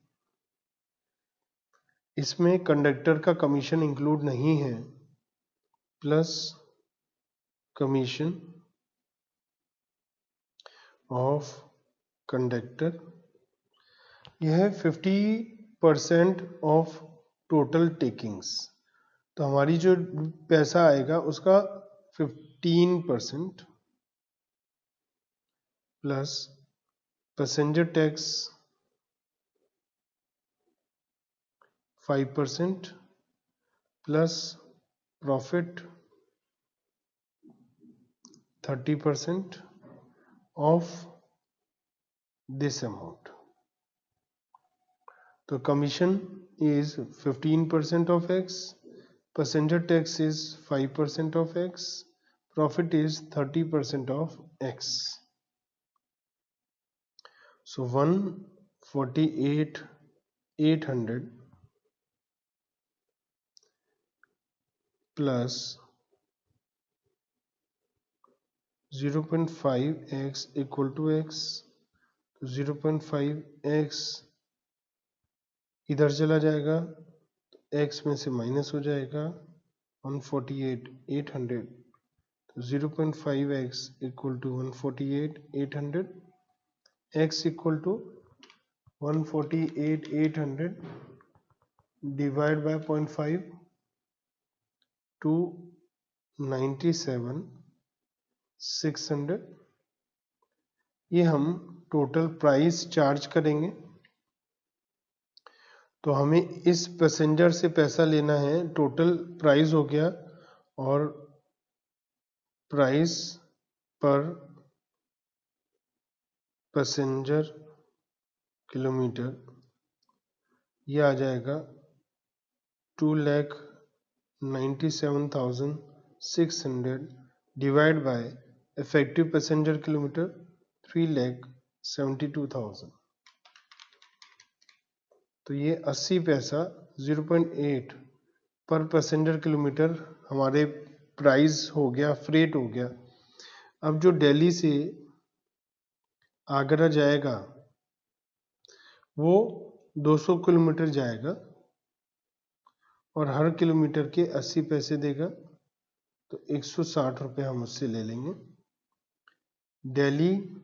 इसमें कंडक्टर का कमीशन इंक्लूड नहीं है, प्लस कमीशन ऑफ कंडक्टर, यह 50% ऑफ टोटल टेकिंग्स। तो हमारी जो पैसा आएगा उसका 15% plus passenger tax 5% plus profit 30% of this amount. तो commission is 15% of X, passenger tax is 5% of X, profit is 30% of X. So 148,800 plus 0.5x equal to X, तो 0.5x इधर चला जाएगा, x में से माइनस हो जाएगा 148,800, तो 0.5x equal to 148,800, x equal to 148,800 divide by 0.5 to 97,600। ये हम टोटल प्राइस चार्ज करेंगे। तो हमें इस पैसेंजर से पैसा लेना है, टोटल प्राइस हो गया, और प्राइस पर पैसेंजर किलोमीटर ये आ जाएगा 2,97,600 divide by effective passenger kilometre 3,72,000। तो ये 80 पैसा 0.8 पर पैसेंजर किलोमीटर हमारे प्राइस हो गया, फ्रेट हो गया। अब जो दिल्ली से आगरा जाएगा वो 200 किलोमीटर जाएगा और हर किलोमीटर के 80 पैसे देगा, तो 160 रुपये हम उससे ले लेंगे। दिल्ली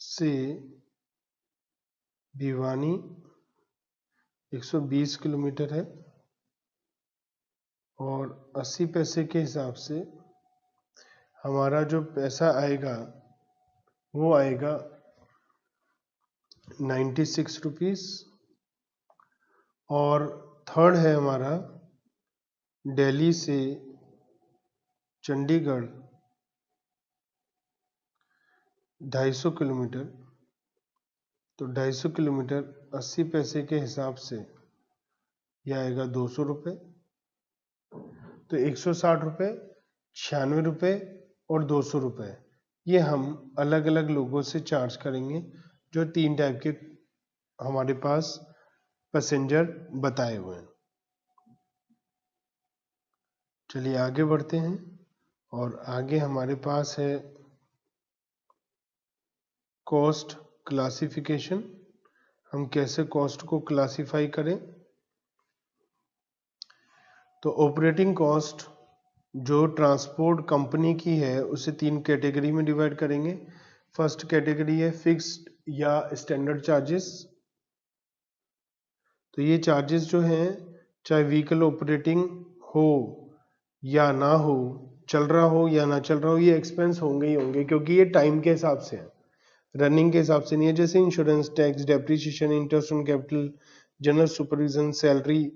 से भिवानी 120 किलोमीटर है और 80 पैसे के हिसाब से हमारा जो पैसा आएगा वो आएगा 96 रुपीस। और थर्ड है हमारा दिल्ली से चंडीगढ़ 250 किलोमीटर, तो 250 किलोमीटर 80 पैसे के हिसाब से यह आएगा 200 रुपये। तो 160 रुपये, 96 रुपये और 200 रुपये ये हम अलग अलग लोगों से चार्ज करेंगे, जो 3 टाइप के हमारे पास पैसेंजर बताए हुए हैं। चलिए आगे बढ़ते हैं, और आगे हमारे पास है कॉस्ट क्लासिफिकेशन। हम कैसे कॉस्ट को क्लासिफाई करें। तो ऑपरेटिंग कॉस्ट जो ट्रांसपोर्ट कंपनी की है उसे 3 कैटेगरी में डिवाइड करेंगे। फर्स्ट कैटेगरी है फिक्स्ड या स्टैंडर्ड चार्जेस। तो ये चार्जेस जो हैं, चाहे व्हीकल ऑपरेटिंग हो या ना हो, चल रहा हो या ना चल रहा हो, ये एक्सपेंस होंगे ही होंगे, क्योंकि ये टाइम के हिसाब से है, रनिंग के हिसाब से नहीं है। जैसे insurance, tax, depreciation, interest on capital, general supervision, salary,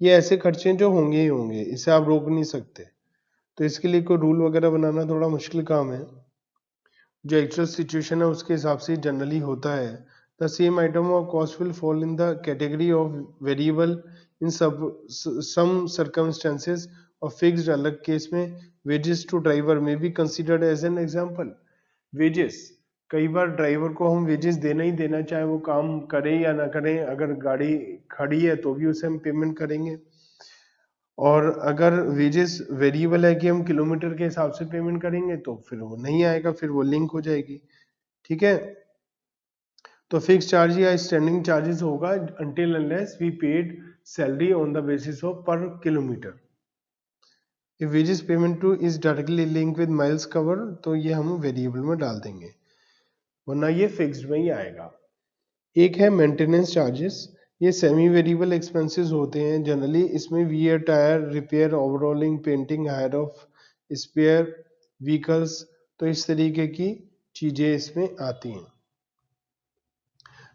ये ऐसे खर्चे जो होंगे ही होंगे, इसे आप रोक नहीं सकते। तो इसके लिए कोई रूल वगैरह बनाना थोड़ा मुश्किल काम है। जो एक्चुअल सिचुएशन है उसके हिसाब से जनरली होता है। The same item of cost will fall in the category of variable in some circumstances और फिक्स्ड अलग केस में। Wages to driver may be considered as an example. Wages, कई बार ड्राइवर को हम वेजेस देना ही देना, चाहे वो काम करे या ना करें। अगर गाड़ी खड़ी है तो भी उसे हम पेमेंट करेंगे, और अगर वेजेस वेरिएबल है कि हम किलोमीटर के हिसाब से पेमेंट करेंगे तो फिर वो नहीं आएगा, फिर वो लिंक हो जाएगी। ठीक है, तो फिक्स चार्ज या स्टैंडिंग चार्जेस होगा until unless we paid salary on the basis of per kilometer। if wages payment to is directly linked with miles cover तो ये हम वेरिएबल में डाल देंगे, वरना ये फिक्स्ड में ही आएगा। एक है मेंटेनेंस चार्जेस, ये सेमी वेरिएबल एक्सपेंसेस होते हैं जनरली। इसमें wear, tyre repair, overhauling, painting, hire of spare vehicles, तो इस तरीके की चीजें इसमें आती हैं।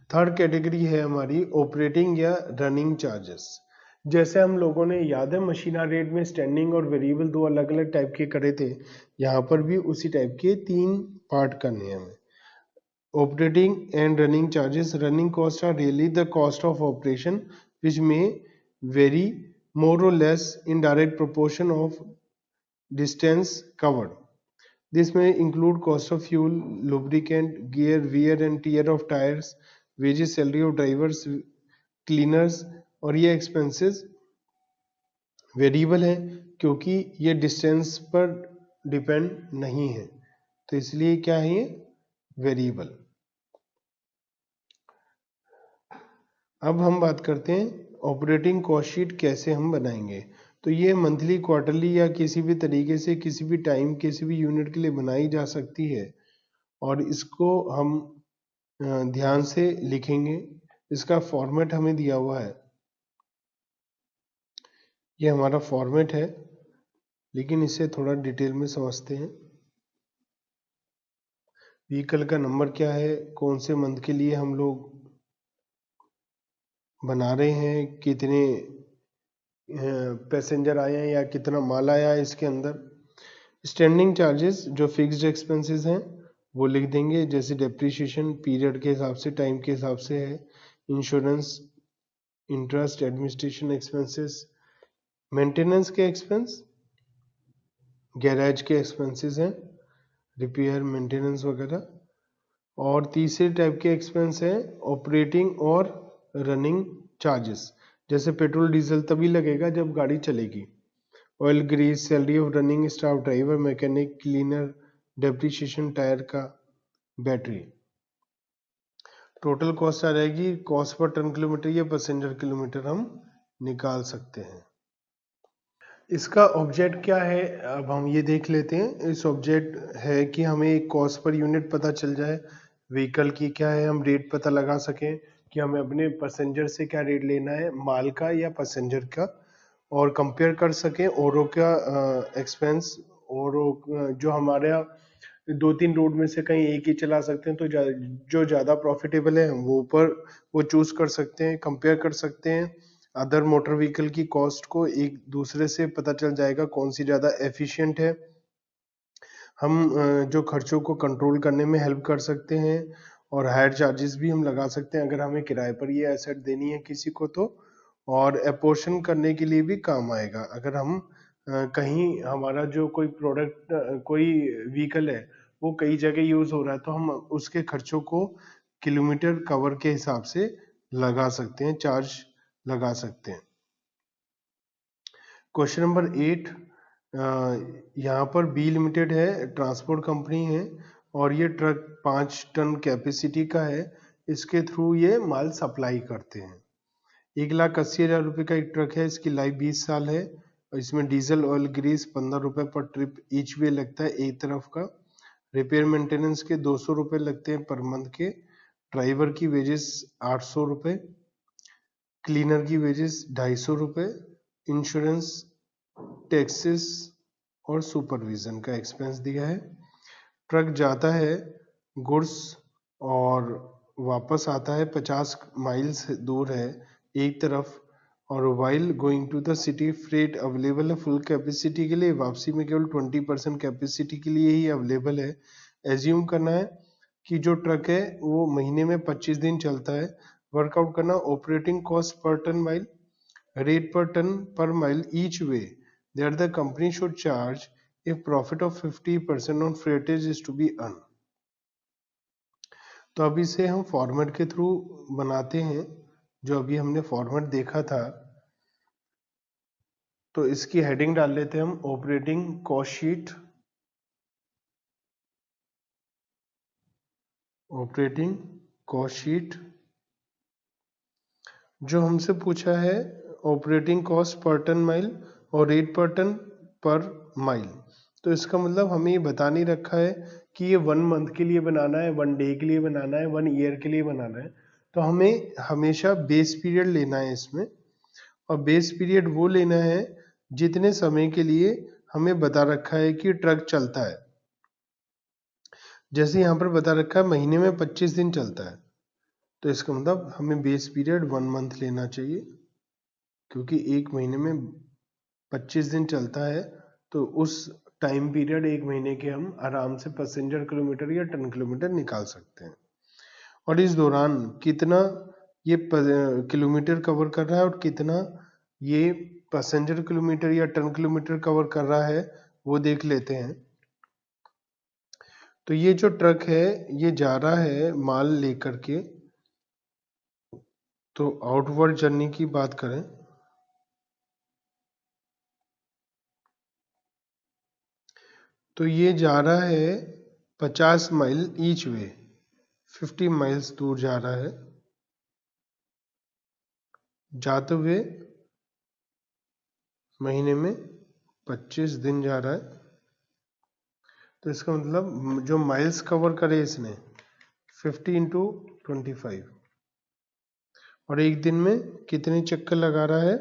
थर्ड कैटेगरी है हमारी ऑपरेटिंग या रनिंग चार्जेस। जैसे हम लोगों ने, याद है, मशीना रेट में स्टैंडिंग और वेरिएबल दो अलग अलग टाइप के करे थे, यहाँ पर भी उसी टाइप के 3 पार्ट करने हैं हमें। Operating and running charges. Running costs are really the cost of operation which may vary more or less in direct proportion of distance covered. This may include cost of fuel, lubricant, gear, wear and tear of tires, wages, salary of drivers, cleaners, और ये expenses variable है क्योंकि ये distance पर depend नहीं है, तो इसलिए क्या है ये वेरिएबल। अब हम बात करते हैं ऑपरेटिंग कॉस्ट शीट कैसे हम बनाएंगे। तो ये मंथली, क्वार्टरली या किसी भी तरीके से किसी भी टाइम किसी भी यूनिट के लिए बनाई जा सकती है, और इसको हम ध्यान से लिखेंगे। इसका फॉर्मेट हमें दिया हुआ है, ये हमारा फॉर्मेट है, लेकिन इसे थोड़ा डिटेल में समझते हैं। व्हीकल का नंबर क्या है, कौन से मंथ के लिए हम लोग बना रहे हैं, कितने पैसेंजर आए हैं या कितना माल आया है इसके अंदर। स्टैंडिंग चार्जेस जो फिक्स्ड एक्सपेंसेस हैं वो लिख देंगे, जैसे डेप्रिसिएशन पीरियड के हिसाब से, टाइम के हिसाब से है। Insurance, interest, administration expenses, maintenance के एक्सपेंस, गैरेज के एक्सपेंसेस हैं, रिपेयर, मेंटेनेंस वगैरह। और तीसरे टाइप के एक्सपेंस हैं ऑपरेटिंग और रनिंग चार्जेस। जैसे पेट्रोल डीजल तभी लगेगा जब गाड़ी चलेगी। Oil, grease, salary of running staff, driver, mechanic, cleaner, depreciation tyre का, बैटरी। टोटल कॉस्ट आ जाएगी, कॉस्ट पर टन किलोमीटर या पैसेंजर किलोमीटर हम निकाल सकते हैं। इसका ऑब्जेक्ट क्या है, अब हम ये देख लेते हैं। इस ऑब्जेक्ट है कि हमें एक कॉस्ट पर यूनिट पता चल जाए, व्हीकल की क्या है, हम रेट पता लगा सकें कि हमें अपने पैसेंजर से क्या रेट लेना है, माल का या पैसेंजर का, और कंपेयर कर सकें औरों का एक्सपेंस। और जो हमारे 2-3 रोड में से कहीं एक ही चला सकते हैं, तो जो ज़्यादा प्रॉफिटेबल है वो चूज कर सकते हैं, कंपेयर कर सकते हैं। अदर मोटर व्हीकल की कॉस्ट को एक दूसरे से पता चल जाएगा कौन सी ज़्यादा एफिशिएंट है। हम जो खर्चों को कंट्रोल करने में हेल्प कर सकते हैं, और हायर चार्जेस भी हम लगा सकते हैं अगर हमें किराए पर ये एसेट देनी है किसी को तो। और अपोर्शन करने के लिए भी काम आएगा। अगर हम कहीं हमारा जो कोई प्रोडक्ट, कोई व्हीकल है वो कई जगह यूज हो रहा है, तो हम उसके खर्चों को किलोमीटर कवर के हिसाब से लगा सकते हैं, चार्ज लगा सकते हैं। क्वेश्चन नंबर 8, यहाँ पर बी लिमिटेड है, ट्रांसपोर्ट कंपनी है, और ये ट्रक 5 टन कैपेसिटी का है। इसके थ्रू ये माल सप्लाई करते हैं। 1,80,000 रुपये का एक ट्रक है, इसकी लाइफ 20 साल है, और इसमें डीजल, ऑयल, ग्रीस 15 रुपये पर ट्रिप ईच वे लगता है एक तरफ का। रिपेयर मेंटेनेंस के 200 रुपये लगते हैं पर मंथ के। ड्राइवर की वेजेस 800 रुपये, क्लीनर की वेजेस 250 रुपये, इंश्योरेंस, टैक्सेस और सुपरविजन का एक्सपेंस दिया है। ट्रक जाता है गुड्स और वापस आता है 50 माइल्स दूर है एक तरफ, और while going to the city freight available है फुल कैपेसिटी के लिए। वापसी में केवल 20% कैपेसिटी के लिए ही अवेलेबल है, एज्यूम करना है कि जो ट्रक है वो महीने में 25 दिन चलता है। वर्कआउट करना operating cost per ton mile, rate per ton per mile each way that the company should charge if profit of 50% on freightage is to be earned। तो अब इसे हम फॉर्मेट के थ्रू बनाते हैं, जो अभी हमने फॉर्मेट देखा था। तो इसकी हेडिंग डाल लेते हैं हम operating cost sheet, operating cost sheet. जो हमसे पूछा है operating cost per ton mile और rate per ton per mile, तो इसका मतलब हमें ये बता नहीं रखा है कि ये 1 मंथ के लिए बनाना है, 1 डे के लिए बनाना है, 1 ईयर के लिए बनाना है। तो हमें हमेशा बेस पीरियड लेना है इसमें, और बेस पीरियड वो लेना है जितने समय के लिए हमें बता रखा है कि ट्रक चलता है। जैसे यहाँ पर बता रखा है महीने में 25 दिन चलता है, तो इसका मतलब हमें बेस पीरियड 1 मंथ लेना चाहिए, क्योंकि एक महीने में 25 दिन चलता है। तो उस टाइम पीरियड एक महीने के हम आराम से पैसेंजर किलोमीटर या टन किलोमीटर निकाल सकते हैं। और इस दौरान कितना ये किलोमीटर कवर कर रहा है और कितना ये पैसेंजर किलोमीटर या टन किलोमीटर कवर कर रहा है वो देख लेते हैं। तो ये जो ट्रक है ये जा रहा है माल लेकर के। तो आउटवर्ड जर्नी की बात करें तो ये जा रहा है 50 माइल ईच वे, 50 माइल्स दूर जा रहा है। जाते हुए महीने में 25 दिन जा रहा है। तो इसका मतलब जो माइल्स कवर करे इसने 50 इंटू 25, और एक दिन में कितने चक्कर लगा रहा है,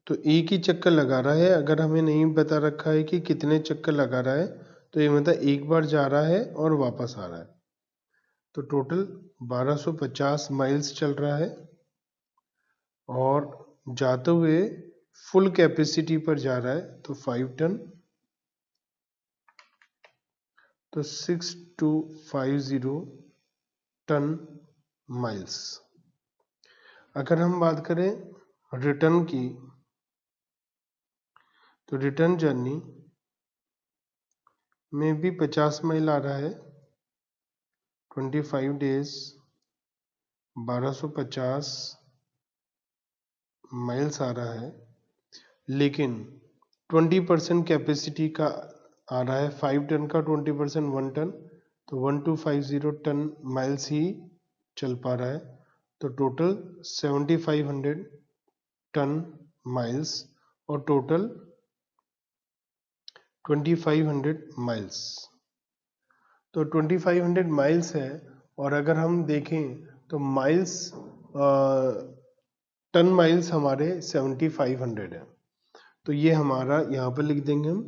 तो एक ही चक्कर लगा रहा है। अगर हमें नहीं बता रखा है कि कितने चक्कर लगा रहा है, तो ये मतलब एक बार जा रहा है और वापस आ रहा है। तो टोटल 1250 माइल्स चल रहा है, और जाते हुए फुल कैपेसिटी पर जा रहा है तो 5 टन। तो 6250 टन माइल्स। अगर हम बात करें रिटर्न की, तो रिटर्न जर्नी में भी 50 माइल आ रहा है, 25 डेज 1250 माइल्स आ रहा है। लेकिन 20% कैपेसिटी का आ रहा है, 5 टन का 20% 1 टन, तो 1250 टन माइल्स ही चल पा रहा है। तो टोटल 7500 टन माइल्स और टोटल 2500 माइल्स। तो 2500 माइल्स है, और अगर हम देखें तो माइल्स टन माइल्स हमारे 7500 है। तो ये हमारा यहाँ पर लिख देंगे हम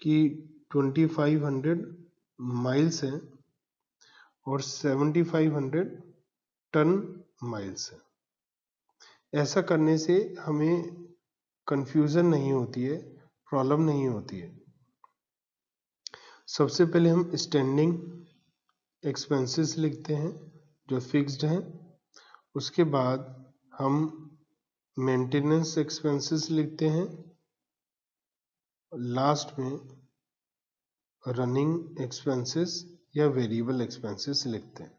कि 2500 माइल्स है और 7500 टन माइल्स है। ऐसा करने से हमें कंफ्यूजन नहीं होती है, प्रॉब्लम नहीं होती है। सबसे पहले हम स्टैंडिंग एक्सपेंसेस लिखते हैं जो फिक्स्ड हैं। उसके बाद हम मेंटेनेंस एक्सपेंसेस लिखते हैं। लास्ट में रनिंग एक्सपेंसेस या वेरिएबल एक्सपेंसेस लिखते हैं।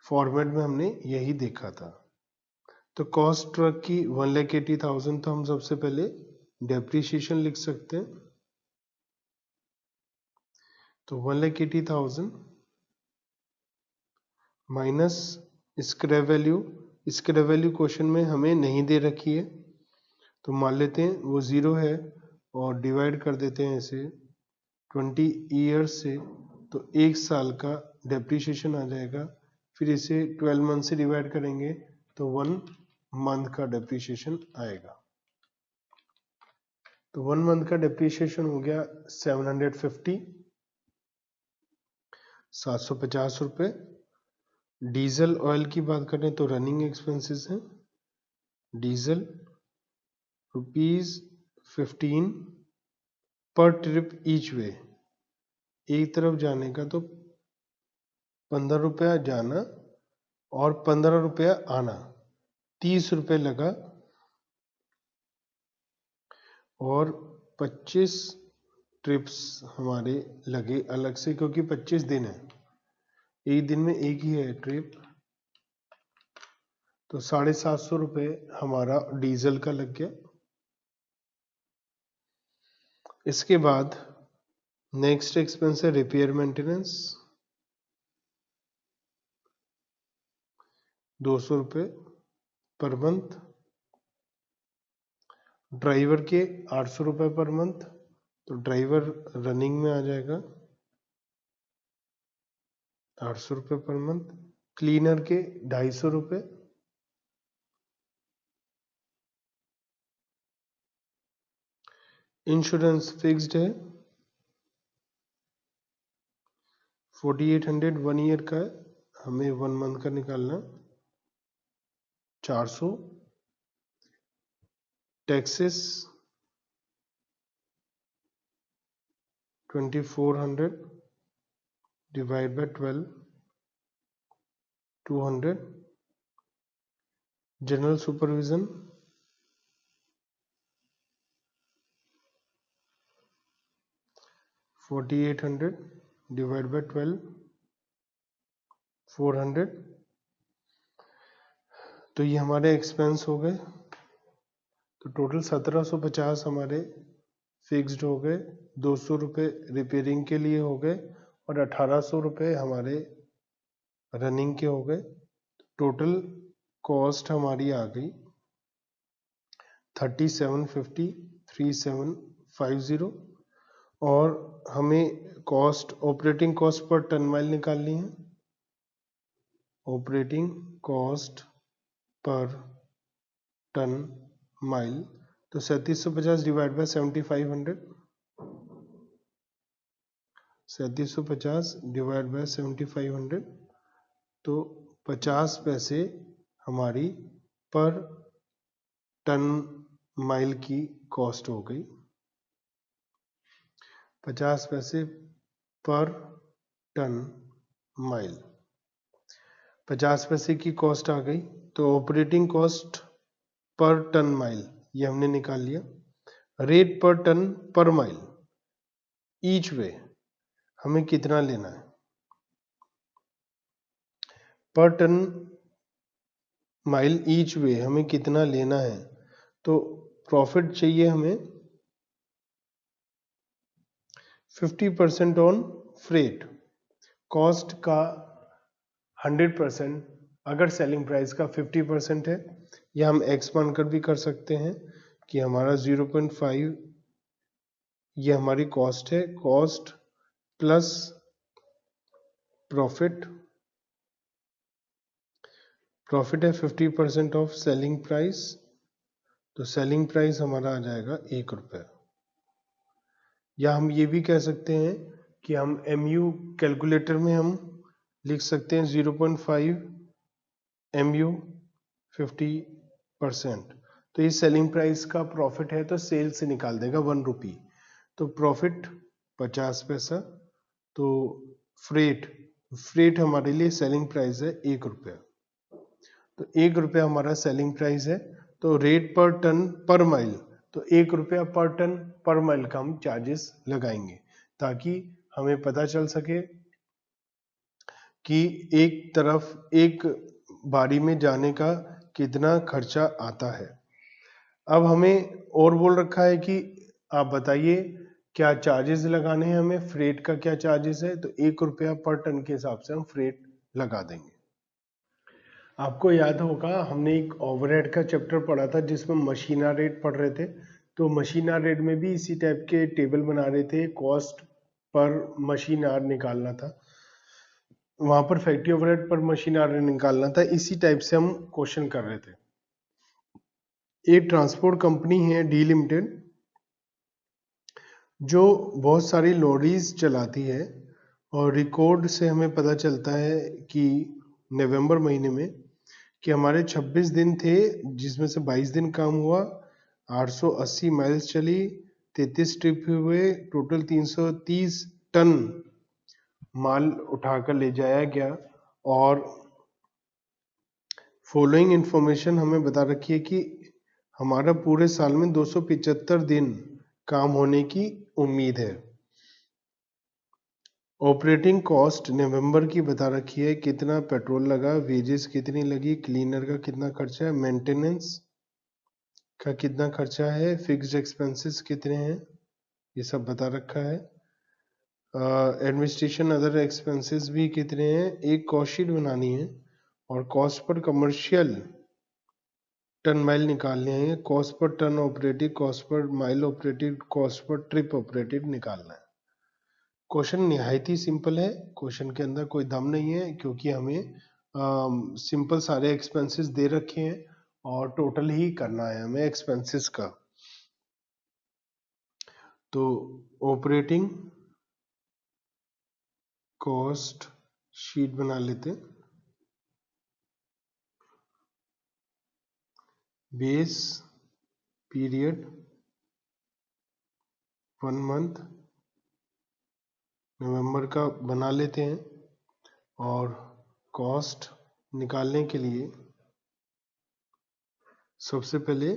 फॉर्मेट में हमने यही देखा था। तो कॉस्ट ट्रक की 1,80,000, तो हम सबसे पहले डेप्रिसिएशन लिख सकते हैं। तो 1,80,000 minus scrap value. Scrap value question में हमें नहीं दे रखी है, तो मान लेते हैं वो 0 है और डिवाइड कर देते हैं इसे 20 ईयर्स से, तो 1 साल का डेप्रिसिएशन आ जाएगा। फिर इसे 12 मंथ से डिवाइड करेंगे तो 1 मंथ का डेप्रिसिएशन आएगा। तो 1 मंथ का डेप्रिसिएशन हो गया 750 रुपये। डीजल ऑयल की बात करें तो रनिंग एक्सपेंसेस हैं, डीजल ₹15 पर ट्रिप ईच वे, एक तरफ जाने का तो 15 रुपया जाना और 15 रुपया आना, 30 रुपये लगा। और 25 ट्रिप्स हमारे लगे अलग से, क्योंकि 25 दिन है, एक दिन में एक ही है ट्रिप, तो 750 रुपये हमारा डीजल का लग गया। इसके बाद नेक्स्ट एक्सपेंस है रिपेयर मेंटेनेंस, 200 रुपये पर मंथ। ड्राइवर के 800 रुपये पर मंथ, तो ड्राइवर रनिंग में आ जाएगा 800 रुपये पर मंथ। क्लीनर के 250 रुपये। इंश्योरेंस फिक्स्ड है 4800 1 ईयर का है, हमें 1 मंथ का निकालना 400। Taxes 2400 divide by 12 200। General supervision 4800 divide by 12 400। तो ये हमारे एक्सपेंस हो गए। तो टोटल 1750 हमारे फिक्स्ड हो गए, 200 रुपये रिपेयरिंग के लिए हो गए और 1800 रुपये हमारे रनिंग के हो गए। टोटल कॉस्ट हमारी आ गई 3750 और हमें cost operating cost per ton mile निकालनी है। Operating cost per ton mile, तो 3750 डिवाइड बाय 7500, 3750 डिवाइड बाय 7500, तो 50 पैसे हमारी पर टन माइल की कॉस्ट हो गई। 50 पैसे पर टन माइल, 50 पैसे की कॉस्ट आ गई। तो operating cost per ton mile ये हमने निकाल लिया। Rate per ton per mile each वे हमें कितना लेना है, पर टन माइल ईच वे हमें कितना लेना है। तो प्रॉफिट चाहिए हमें 50% ऑन फ्रेट, कॉस्ट का 100%, अगर सेलिंग प्राइस का 50% है, या हम एक्स मानकर भी कर सकते हैं कि हमारा 0.5 ये हमारी कॉस्ट है, कॉस्ट प्लस प्रॉफिट, प्रॉफिट है 50% ऑफ सेलिंग प्राइस, तो सेलिंग प्राइस हमारा आ जाएगा 1 रुपये। या हम ये भी कह सकते हैं कि हम MU कैलकुलेटर में हम लिख सकते हैं 0.5 MU 50%, तो ये सेलिंग प्राइस का प्रॉफिट है, तो सेल से निकाल देगा 1 रुपी, तो प्रॉफिट 50 पैसा। तो फ्रेट हमारे लिए सेलिंग प्राइस है 1 रुपया, तो 1 रुपया हमारा सेलिंग प्राइस है। तो rate per ton per mile, तो 1 रुपया पर टन पर माइल का हम चार्जेस लगाएंगे, ताकि हमें पता चल सके कि एक तरफ एक बारी में जाने का कितना खर्चा आता है। अब हमें और बोल रखा है कि आप बताइए क्या चार्जेस लगाने हैं हमें, फ्रेट का क्या चार्जेस है, तो 1 रुपया पर टन के हिसाब से हम फ्रेट लगा देंगे। आपको याद होगा हमने एक ओवरहेड का चैप्टर पढ़ा था जिसमें मशीना रेट पढ़ रहे थे, तो मशीना रेट में भी इसी टाइप के टेबल बना रहे थे, कॉस्ट पर मशीन आवर निकालना था, वहां पर फैक्ट्री ओवरहेड पर मशीन आवर निकालना था, इसी टाइप से हम क्वेश्चन कर रहे थे। एक ट्रांसपोर्ट कंपनी है डी लिमिटेड, जो बहुत सारी लॉरीज चलाती है, और रिकॉर्ड से हमें पता चलता है कि नवंबर महीने में कि हमारे 26 दिन थे जिसमें से 22 दिन काम हुआ, 880 माइल्स चली, 33 ट्रिप हुए, टोटल 330 टन माल उठाकर ले जाया गया। और फॉलोइंग इंफॉर्मेशन हमें बता रखी है कि हमारा पूरे साल में 275 दिन काम होने की उम्मीद है। ऑपरेटिंग कॉस्ट नवंबर की बता रखी है, कितना पेट्रोल लगा, वेजेस कितनी लगी, क्लीनर का कितना खर्चा है, मेंटेनेंस का कितना खर्चा है, फिक्स्ड एक्सपेंसेस कितने हैं, ये सब बता रखा है। एडमिनिस्ट्रेशन अदर एक्सपेंसेस भी कितने हैं, एक कॉस्ट शीट बनानी है और cost per commercial ton mile निकालने हैं, cost per ton operated, cost per mile operated, cost per trip operated निकालना है। क्वेश्चन निहायत ही सिंपल है, क्वेश्चन के अंदर कोई दम नहीं है क्योंकि हमें सिंपल सारे एक्सपेंसेस दे रखे हैं और टोटल ही करना है हमें एक्सपेंसेस का। तो ऑपरेटिंग कॉस्ट शीट बना लेते हैं। बेस पीरियड 1 मंथ नवंबर का बना लेते हैं और कॉस्ट निकालने के लिए सबसे पहले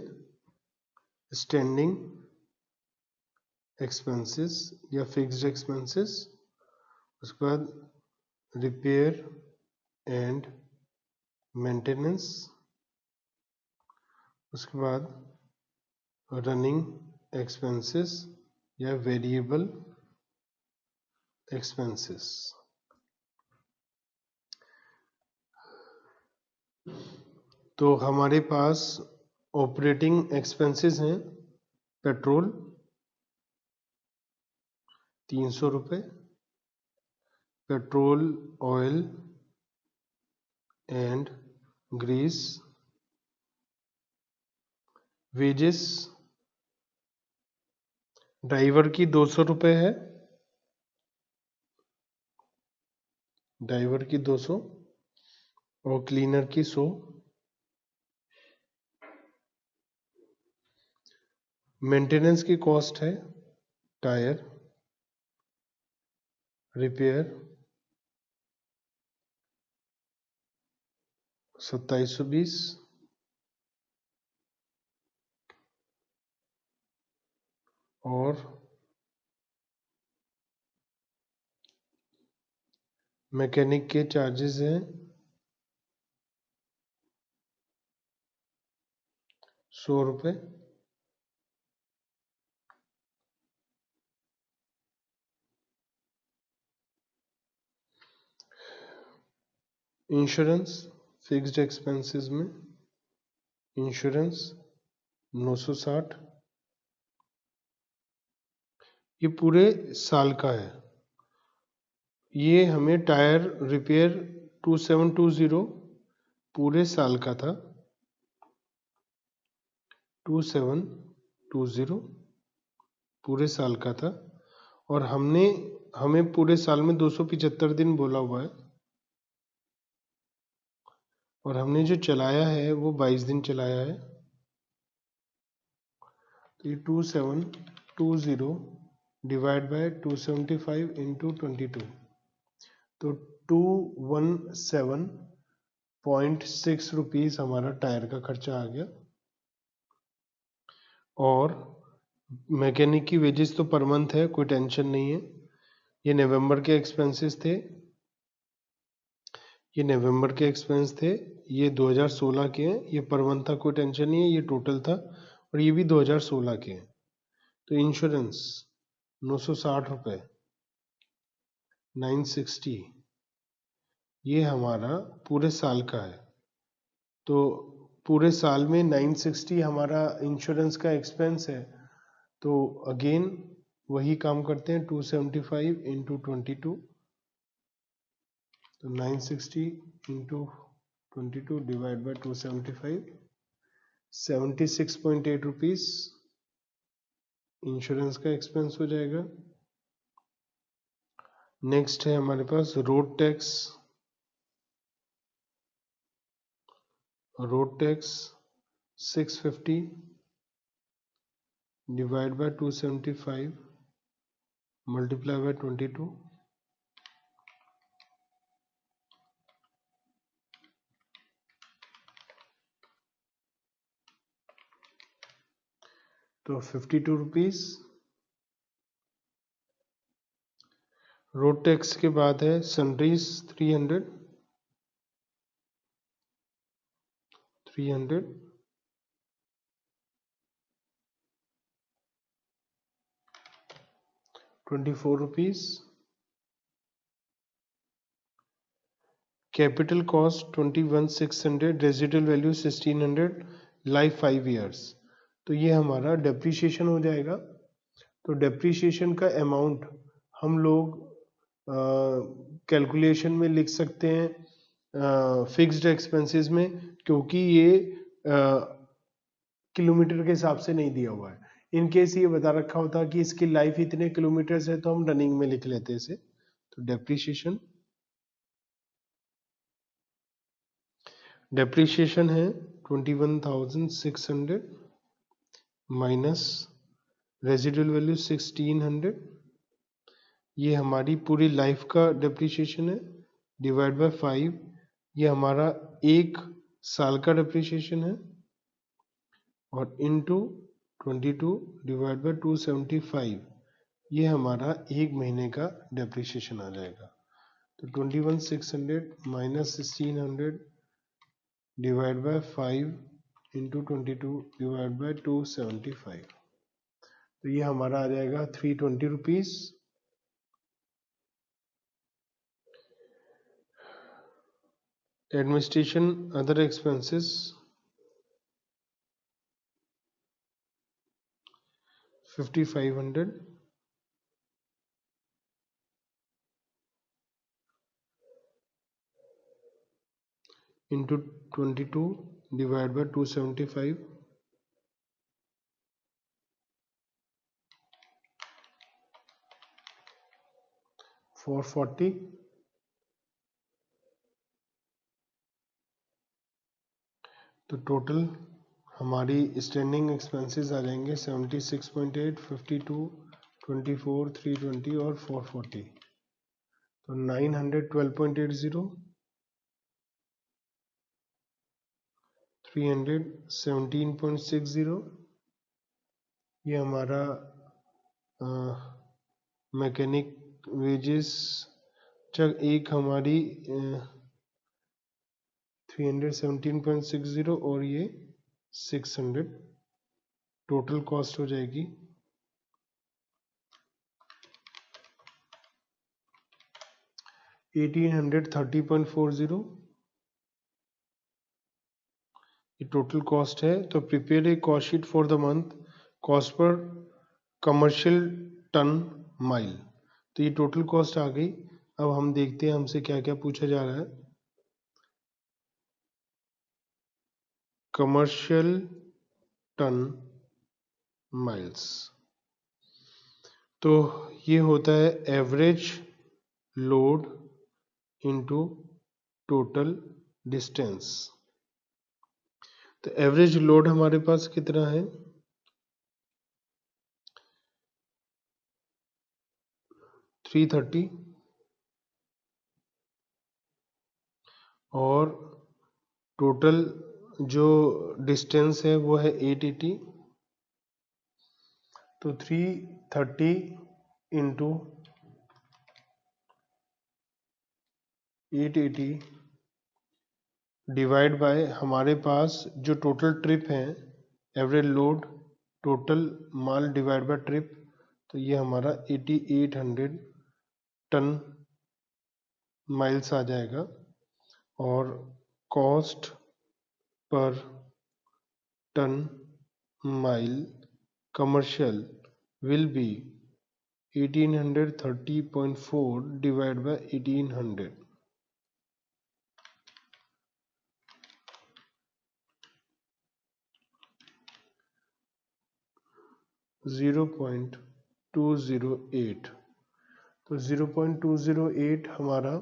स्टैंडिंग एक्सपेंसेस या फिक्स्ड एक्सपेंसेस, उसके बाद रिपेयर एंड मेंटेनेंस, उसके बाद रनिंग एक्सपेंसेस या वेरिएबल एक्सपेंसेस। तो हमारे पास ऑपरेटिंग एक्सपेंसेस हैं, पेट्रोल 300 रुपये, petrol oil and grease, wages driver की 200 रुपये है, ड्राइवर की 200 और क्लीनर की 100। मेंटेनेंस की कॉस्ट है टायर रिपेयर 2720, और मैकेनिक के चार्जेस हैं 100 रुपये। इंश्योरेंस फिक्स्ड एक्सपेंसेस में इंश्योरेंस 960, ये पूरे साल का है। ये हमें टायर रिपेयर 2720 पूरे साल का था, 2720 पूरे साल का था, और हमें पूरे साल में 275 दिन बोला हुआ है और हमने जो चलाया है वो 22 दिन चलाया है। तो ये 2720 डिवाइड बाय 275 इंटू 22, तो 217.6 रुपीज हमारा टायर का खर्चा आ गया। और मैकेनिक की वेजेस तो पर मंथ है, कोई टेंशन नहीं है। ये नवंबर के एक्सपेंसेस थे, ये नवंबर के एक्सपेंस थे, ये 2016 के हैं, ये पर मंथ था, कोई टेंशन नहीं है, ये टोटल था, और ये भी 2016 के हैं। तो इंश्योरेंस 960 रुपये 960, ये हमारा पूरे साल का है। तो पूरे साल में 960 हमारा इंश्योरेंस का एक्सपेंस है। तो अगेन वही काम करते हैं, 275 इंटू 22, तो 960 into 22 divide by 275, 76.8 rupees insurance का एक्सपेंस हो जाएगा। नेक्स्ट है हमारे पास road tax, road tax 650 divide by 275 multiply by 22, तो 52 रुपीज। रोड टैक्स के बाद है sundries 300 24 rupees. Capital cost 21,600, residual value 1600, life 5 years. तो ये हमारा डेप्रीशिएशन हो जाएगा। तो डेप्रीशिएशन का अमाउंट हम लोग कैलकुलेशन में लिख सकते हैं फिक्स्ड एक्सपेंसेस में, क्योंकि ये किलोमीटर के हिसाब से नहीं दिया हुआ है। इन केस ये बता रखा होता कि इसकी लाइफ इतने किलोमीटर है तो हम रनिंग में लिख लेते इसे। तो डेप्रीशिएशन है 21,600 माइनस रेजिडुअल वैल्यू 1600, ये हमारी पूरी लाइफ का डेप्रीशिएशन है, डिवाइड बाय 5, ये हमारा एक साल का डेप्रीशिएशन है, और इनटू 22 डिवाइड बाय 275, ये हमारा एक महीने का डेप्रीशिएशन आ जाएगा। तो 21,600 minus 1600 divide by 5 into 22 divide by 275, तो ये हमारा आ जाएगा 320 rupees. Administration other expenses 5,500 into 22 divided by 275, 440, तो टोटल हमारी स्टैंडिंग एक्सपेंसेस आ जाएंगे 76.8, 52, 24, 320 और 440, तो 912.80, 317.60, ये हमारा मैकेनिक वेजेस एक हमारी 317.60 और ये 600, टोटल कॉस्ट हो जाएगी 1830.40, ये टोटल कॉस्ट है। तो prepare a cost sheet for the month, cost per commercial ton mile, तो ये टोटल कॉस्ट आ गई। अब हम देखते हैं हमसे क्या क्या पूछा जा रहा है। कमर्शियल टन माइल्स, तो ये होता है average load into total distance. तो एवरेज लोड हमारे पास कितना है, 330, और टोटल जो डिस्टेंस है वो है 880, तो 330 इंटू 880 डिवाइड बाय हमारे पास जो टोटल ट्रिप है, average load total mall divide by trip, तो ये हमारा 8800 टन माइल्स आ जाएगा। और cost per ton mile commercial will be 1830.4 divide by 1800, 0.208, तो 0.208 हमारा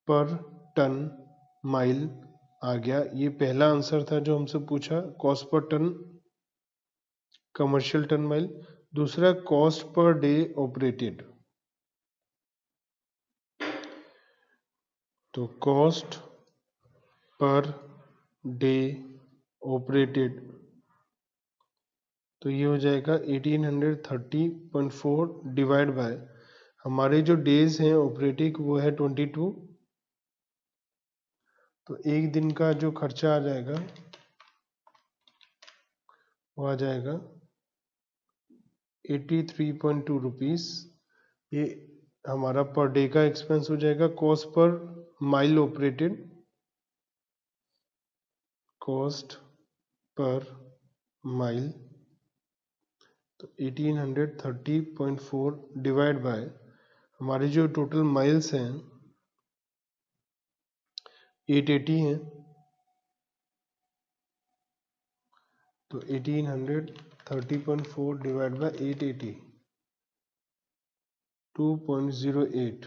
पर टन माइल आ गया। ये पहला आंसर था जो हमसे पूछा, cost per ton commercial ton mile. दूसरा कॉस्ट पर डे ऑपरेटेड, तो कॉस्ट पर डे ऑपरेटेड, तो ये हो जाएगा 1830.4 डिवाइड बाय हमारे जो डेज हैं ऑपरेटिंग वो है 22। तो एक दिन का जो खर्चा आ जाएगा वो आ जाएगा 83.2 रुपीज़। ये हमारा पर डे का एक्सपेंस हो जाएगा। Cost per mile operated, cost per mile, तो 1830.4 डिवाइड बाय हमारे जो टोटल माइल्स हैं 880 हैं, तो 1830.4 डिवाइड बाय 880, 2.08,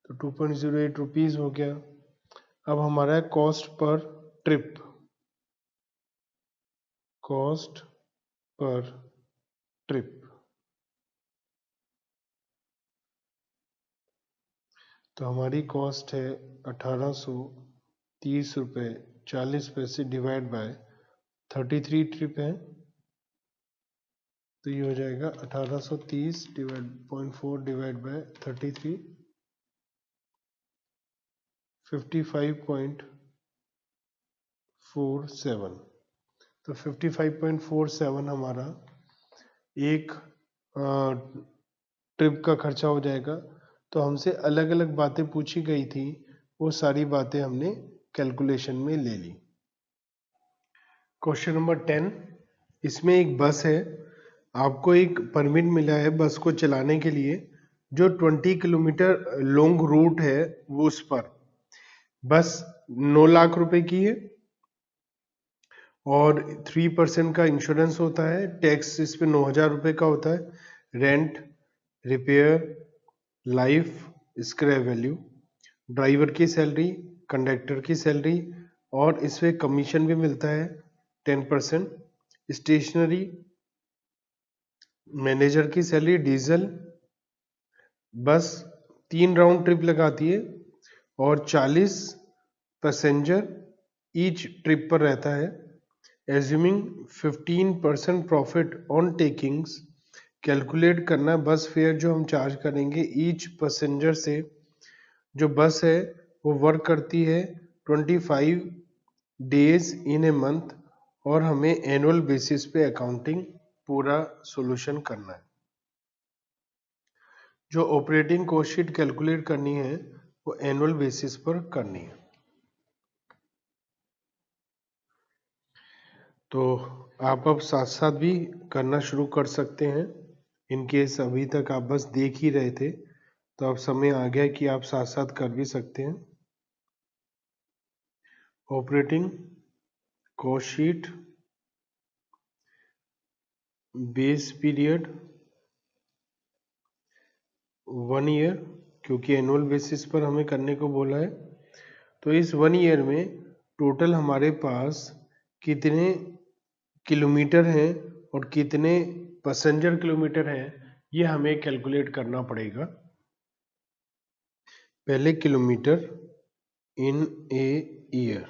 तो 2.08 रुपीज़ हो गया। अब हमारा है cost per trip, cost per trip, तो हमारी कॉस्ट है 1830 रुपये 40 पैसे डिवाइड बाय 33 ट्रिप है, तो ये हो जाएगा 1830 डिवाइड 0.4 डिवाइड बाय 33, 55.47, तो 55.47 हमारा एक ट्रिप का खर्चा हो जाएगा। तो हमसे अलग अलग बातें पूछी गई थी, वो सारी बातें हमने कैलकुलेशन में ले ली। क्वेश्चन नंबर 10, इसमें एक बस है, आपको एक परमिट मिला है बस को चलाने के लिए, जो 20 किलोमीटर लॉन्ग रूट है वो उस पर बस 9 लाख रुपए की है और 3% का इंश्योरेंस होता है, टैक्स इस पे 9,000 रुपये का होता है, rent, repair, life, scrap value, driver की सैलरी, कंडक्टर की सैलरी और इसमें कमीशन भी मिलता है 10%, स्टेशनरी, मैनेजर की सैलरी, डीजल। बस 3 राउंड ट्रिप लगाती है और 40 पैसेंजर ईच ट्रिप पर रहता है। Assuming 15% profit on takings, calculate करना बस फेयर जो हम चार्ज करेंगे ईच पैसेंजर से। जो बस है वो वर्क करती है 25 डेज इन ए मंथ और हमें एनुअल बेसिस पे अकाउंटिंग पूरा सॉल्यूशन करना है। जो ऑपरेटिंग कॉस्ट शीट कैलकुलेट करनी है वो एनुअल बेसिस पर करनी है। तो आप अब साथ साथ भी करना शुरू कर सकते हैं। इन केस अभी तक आप बस देख ही रहे थे तो अब समय आ गया कि आप साथ साथ कर भी सकते हैं। Operating cost sheet, base period 1 year, क्योंकि एनुअल बेसिस पर हमें करने को बोला है। तो इस 1 ईयर में टोटल हमारे पास कितने किलोमीटर हैं और कितने पैसेंजर किलोमीटर हैं ये हमें कैलकुलेट करना पड़ेगा। पहले किलोमीटर इन ए ईयर,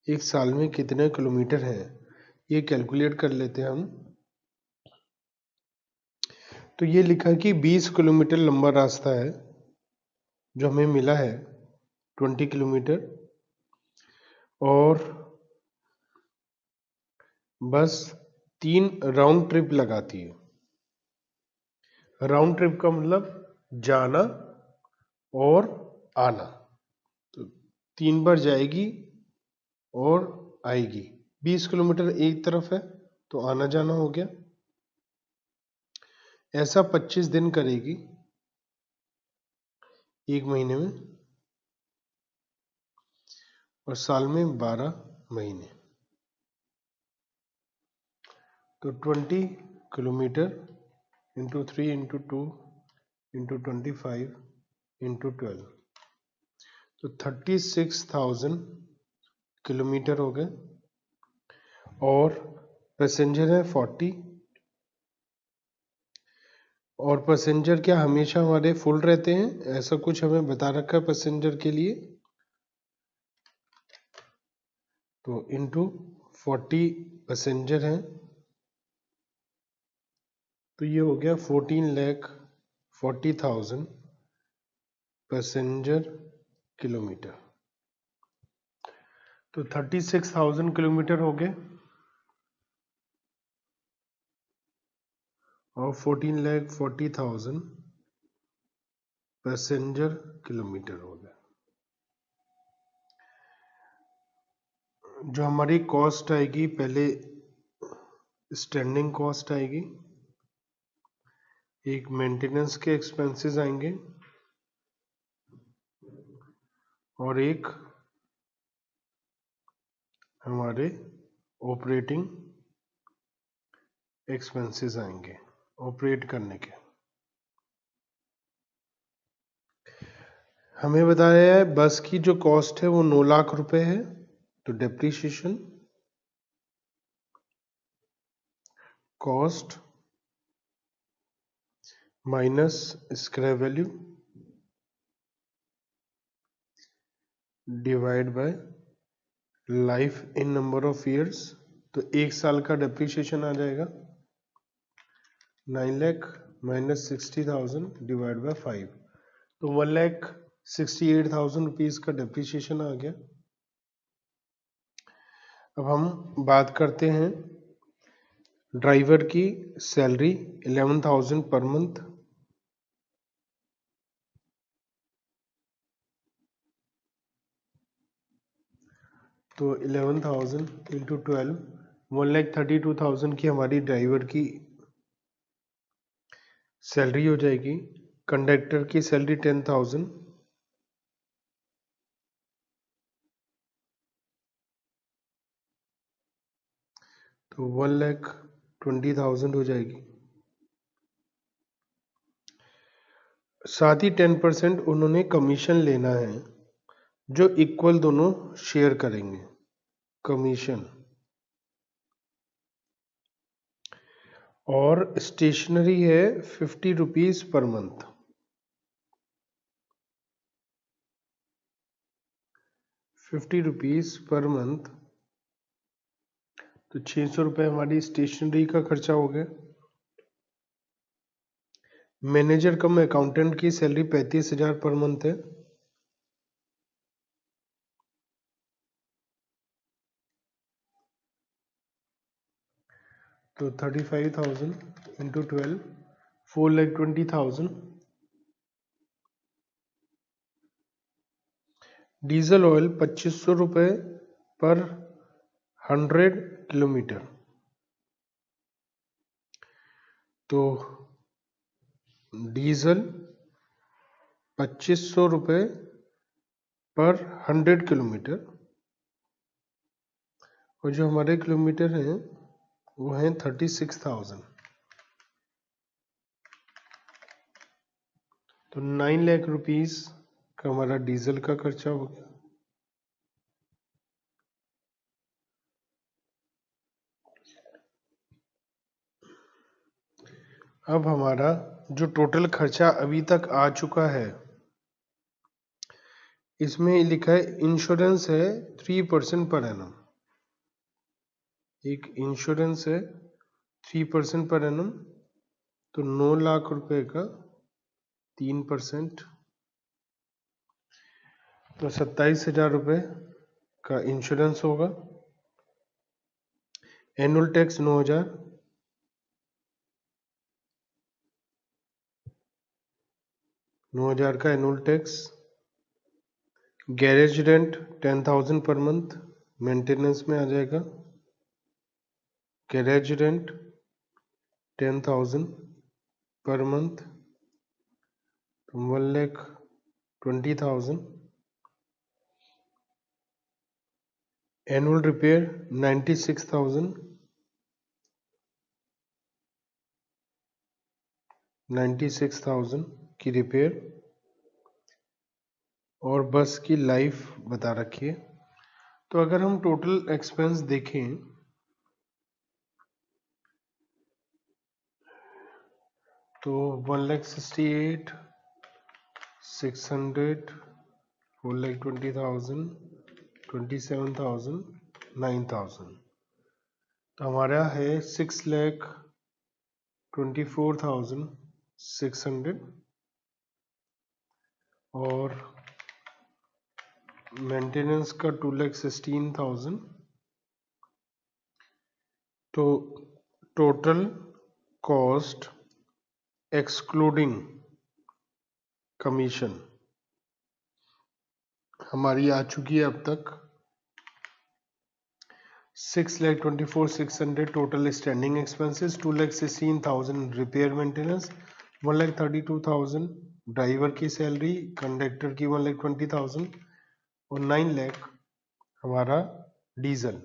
एक साल में कितने किलोमीटर है ये कैलकुलेट कर लेते हैं हम। तो ये लिखा कि 20 किलोमीटर लंबा रास्ता है जो हमें मिला है 20 किलोमीटर, और बस 3 राउंड ट्रिप लगाती है। राउंड ट्रिप का मतलब जाना और आना, तो 3 बार जाएगी और आएगी। 20 किलोमीटर एक तरफ है तो आना जाना हो गया। ऐसा 25 दिन करेगी एक महीने में और साल में 12 महीने। तो 20 kilometre into 3 into 2 into 25 into 12, तो 36,000 किलोमीटर हो गए, और पैसेंजर है 40, और पैसेंजर क्या हमेशा हमारे फुल रहते हैं, ऐसा कुछ हमें बता रखा है पैसेंजर के लिए। तो इंटू 40 पैसेंजर हैं, तो ये हो गया 14,40,000 पैसेंजर किलोमीटर। तो 36,000 किलोमीटर हो गए, और 14,40,000 पैसेंजर किलोमीटर हो गया। जो हमारी कॉस्ट आएगी, पहले स्टैंडिंग कॉस्ट आएगी, एक मेंटेनेंस के एक्सपेंसेस आएंगे, और एक हमारे ऑपरेटिंग एक्सपेंसेस आएंगे ऑपरेट करने के। हमें बताया है बस की जो कॉस्ट है वो 9 लाख रुपए है, तो depreciation cost minus scrap value divide by life in number of years, तो 1 साल का डेप्रीशिएशन आ जाएगा 9 लाख माइनस 60,000 डिवाइड बाय 5, तो 1,68,000 रुपीज का डेप्रीशिएशन आ गया। अब हम बात करते हैं ड्राइवर की सैलरी 11,000 पर मंथ, तो 11,000 इंटू 12, 1,32,000 की हमारी ड्राइवर की सैलरी हो जाएगी। कंडक्टर की सैलरी 10,000, तो 1,20,000 हो जाएगी। साथ ही 10% उन्होंने कमीशन लेना है, जो इक्वल दोनों शेयर करेंगे कमीशन। और स्टेशनरी है 50 rupees per month, 50 rupees per month, तो 600 रुपये हमारी स्टेशनरी का खर्चा हो गया। मैनेजर कम अकाउंटेंट की सैलरी 35,000 पर मंथ है, तो 35,000 इंटू 12, 4,20,000। डीजल ऑयल 2,500 रुपये पर 100 किलोमीटर, तो डीजल 2,500 रुपये पर 100 किलोमीटर, और जो हमारे किलोमीटर हैं वो हैं 36,000, तो 9 लाख रुपीज का हमारा डीजल का खर्चा हो गया। अब हमारा जो टोटल खर्चा अभी तक आ चुका है, इसमें लिखा है इंश्योरेंस है 3% पर एनम, एक इंश्योरेंस है 3% पर एनम, तो 9 लाख रुपए का 3%, तो 27,000 रुपये का इंश्योरेंस होगा। एनुअल टैक्स 9,000, 9,000 का annual tax. Garage rent 10,000 per month, maintenance में आ जाएगा। Garage rent 10,000 per month, 1,20,000। Annual repair 96,000, 96,000 की रिपेयर। और बस की लाइफ बता रखी है, तो अगर हम टोटल एक्सपेंस देखें तो 1,68,600, 4,20,000, 27,000, 9,000, तो हमारा है 6,24,600 और मेंटेनेंस का 2,16,000। तो टोटल कॉस्ट एक्सक्लूडिंग कमीशन हमारी आ चुकी है अब तक 6,24,600 total standing expenses, 2,16,000 repair maintenance, 1,32,000 driver की सैलरी, कंडक्टर की 1,20,000 और 9 लाख हमारा डीजल।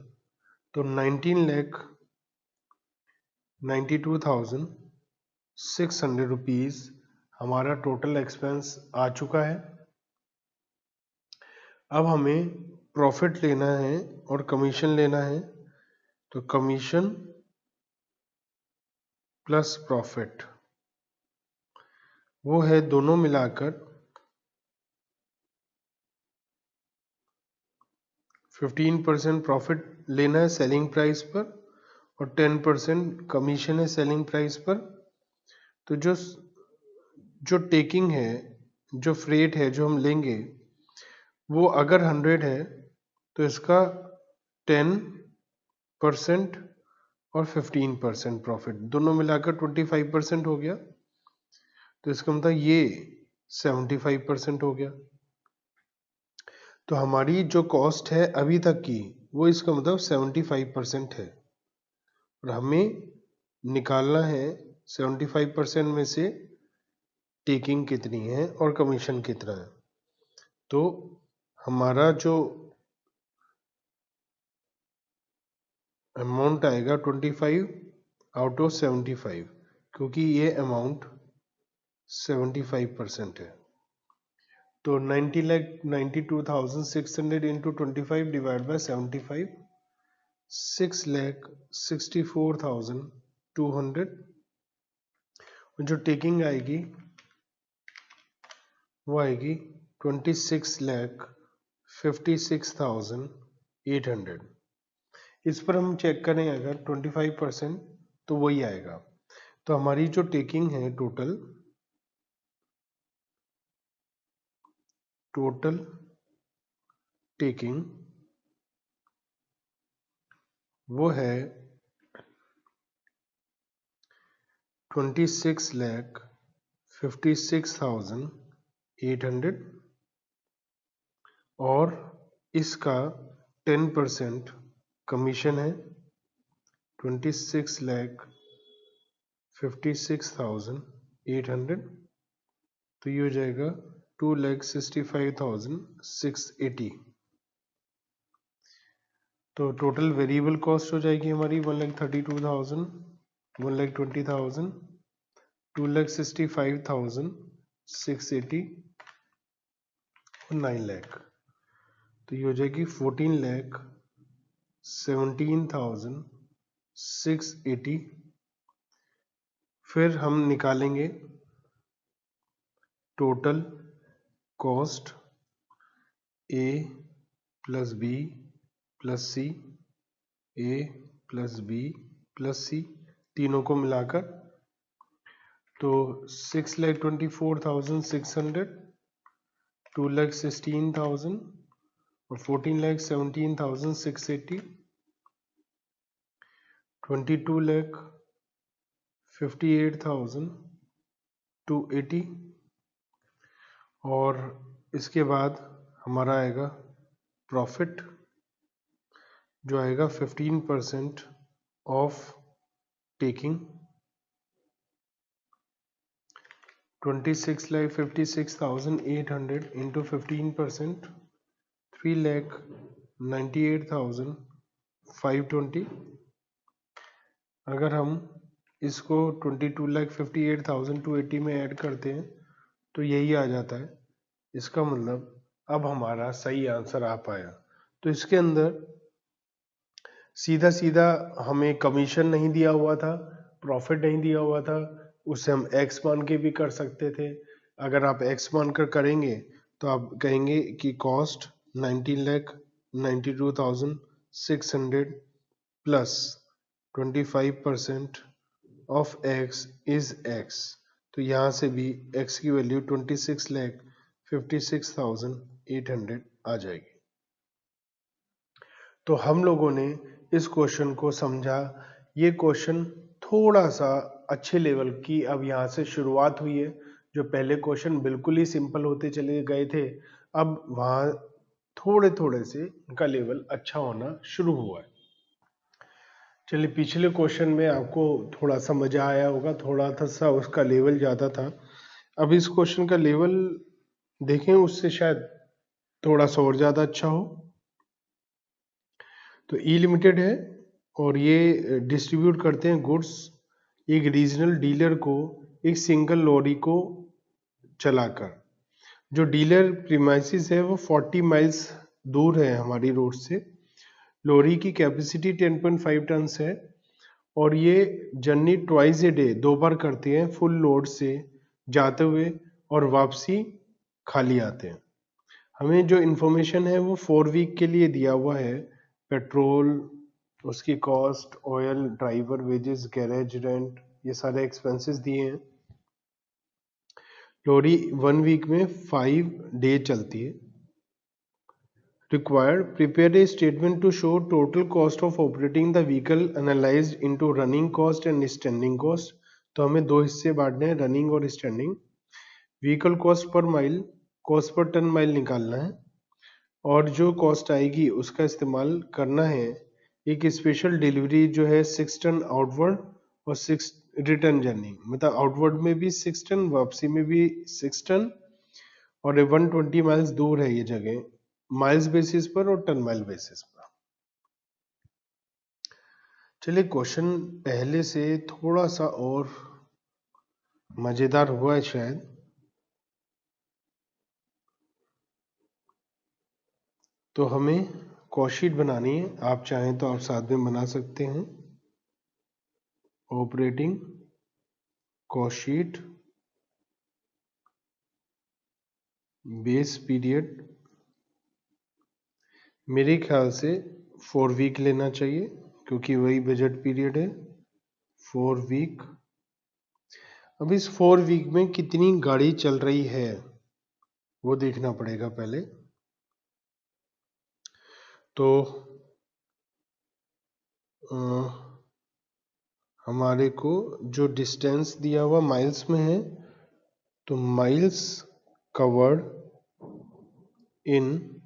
तो 19,92,600 रुपीज हमारा टोटल एक्सपेंस आ चुका है। अब हमें प्रॉफिट लेना है और कमीशन लेना है। तो कमीशन प्लस प्रॉफिट वो है दोनों मिलाकर 15% प्रॉफिट लेना है सेलिंग प्राइस पर और 10% कमीशन है सेलिंग प्राइस पर। तो जो टेकिंग है, जो फ्रेट है जो हम लेंगे वो अगर 100 है तो इसका 10% और 15% प्रॉफिट दोनों मिलाकर 25% हो गया। तो इसका मतलब ये 75% हो गया। तो हमारी जो कॉस्ट है अभी तक की वो इसका मतलब 75% है और हमें निकालना है 75% में से टेकिंग कितनी है और कमीशन कितना है। तो हमारा जो अमाउंट आएगा 25 आउट ऑफ 75, क्योंकि ये अमाउंट 75% है। तो 90,92,600 इंटू 25 डिवाइड बाय 75, 6,64,200। जो टेकिंग आएगी वो आएगी 26,56,800। इस पर हम चेक करें अगर 25% तो वही आएगा। तो हमारी जो टेकिंग है टोटल टेकिंग वो है 26,56,800 और इसका 10% कमीशन है 26,56,800। तो ये हो जाएगा 2,65,680। तो टोटल वेरिएबल कॉस्ट हो जाएगी हमारी 1,32,000, 1,20,000, 2,65,680 और 9 लाख। तो ये हो जाएगी 14,17,680। फिर हम निकालेंगे टोटल कॉस्ट ए प्लस बी प्लस सी, ए प्लस बी प्लस सी, तीनों को मिलाकर। तो 6,24,600, 2,16,000 और 14,17,680, 22,58,280 और इसके बाद हमारा आएगा प्रॉफिट जो आएगा 15% ऑफ टेकिंग 26,56,800 इंटू 15% 3,98,520। अगर हम इसको 22,58,280 में ऐड करते हैं तो यही आ जाता है। इसका मतलब अब हमारा सही आंसर आ पाया। तो इसके अंदर सीधा सीधा हमें कमीशन नहीं दिया हुआ था, प्रॉफिट नहीं दिया हुआ था, उसे हम एक्स मान के भी कर सकते थे। अगर आप एक्स मान कर करेंगे तो आप कहेंगे कि cost 19,92,600 plus 25% of x is x. तो यहाँ से भी एक्स की वैल्यू 26,56,800 आ जाएगी। तो हम लोगों ने इस क्वेश्चन को समझा। ये क्वेश्चन थोड़ा सा अच्छे लेवल की अब यहाँ से शुरुआत हुई है। जो पहले क्वेश्चन बिल्कुल ही सिंपल होते चले गए थे, अब वहाँ थोड़े थोड़े से इनका लेवल अच्छा होना शुरू हुआ है। चलिए, पिछले क्वेश्चन में आपको थोड़ा सा मजा आया होगा, थोड़ा सा उसका लेवल ज़्यादा था। अब इस क्वेश्चन का लेवल देखें, उससे शायद थोड़ा सा और ज़्यादा अच्छा हो। तो ई लिमिटेड है और ये डिस्ट्रीब्यूट करते हैं गुड्स एक रीजनल डीलर को एक सिंगल लॉरी को चलाकर। जो डीलर प्रीमाइसिस है वो 40 माइल्स दूर है हमारी रोड से। लॉरी की कैपेसिटी 10.5 टन है और ये जर्नी ट्वाइस ए डे, 2 बार करते हैं, फुल लोड से जाते हुए और वापसी खाली आते हैं। हमें जो इन्फॉर्मेशन है वो 4 वीक के लिए दिया हुआ है। पेट्रोल, उसकी cost, oil, driver wages, garage rent, ये सारे एक्सपेंसेस दिए हैं। लॉरी 1 वीक में 5 डे चलती है। Required, prepare a statement to show total cost of operating the vehicle analyzed into running cost and standing cost। तो हमें दो हिस्से बांटने हैं, रनिंग और standing. Vehicle cost per mile, cost per ton mile निकालना है और जो कॉस्ट आएगी उसका इस्तेमाल करना है एक स्पेशल डिलीवरी जो है 6 टन आउटवर्ड और 6 रिटर्न जर्नी, मतलब आउटवर्ड में भी 6 टन, वापसी में भी 6 टन, और 120 माइल्स दूर है ये जगह, माइल्स बेसिस पर और टन माइल बेसिस पर। चलिए, क्वेश्चन पहले से थोड़ा सा और मजेदार हुआ है शायद। तो हमें कॉस्ट शीट बनानी है, आप चाहें तो आप साथ में बना सकते हैं। Operating cost sheet, base period मेरे ख्याल से 4 वीक लेना चाहिए क्योंकि वही बजट पीरियड है। 4 वीक। अब इस 4 वीक में कितनी गाड़ी चल रही है वो देखना पड़ेगा पहले। तो हमारे को जो डिस्टेंस दिया हुआ माइल्स में है, तो miles covered in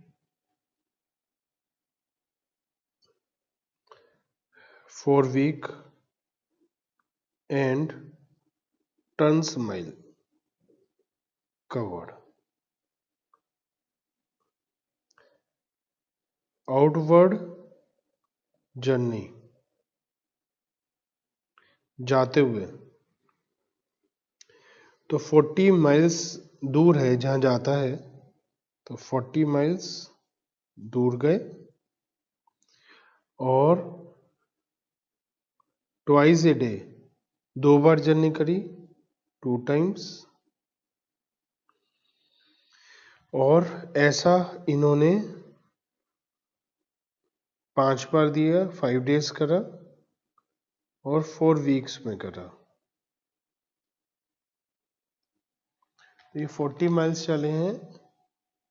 4 week and tons mile covered. Outward journey जाते हुए तो 40 माइल्स दूर है जहां जाता है, तो 40 माइल्स दूर गए और twice a day, 2 bar journey करी, 2 टाइम्स। और ऐसा इन्होंने 5 बार दिया, 5 डेज करा और 4 वीक्स में करा। ये 40 माइल्स चले हैं,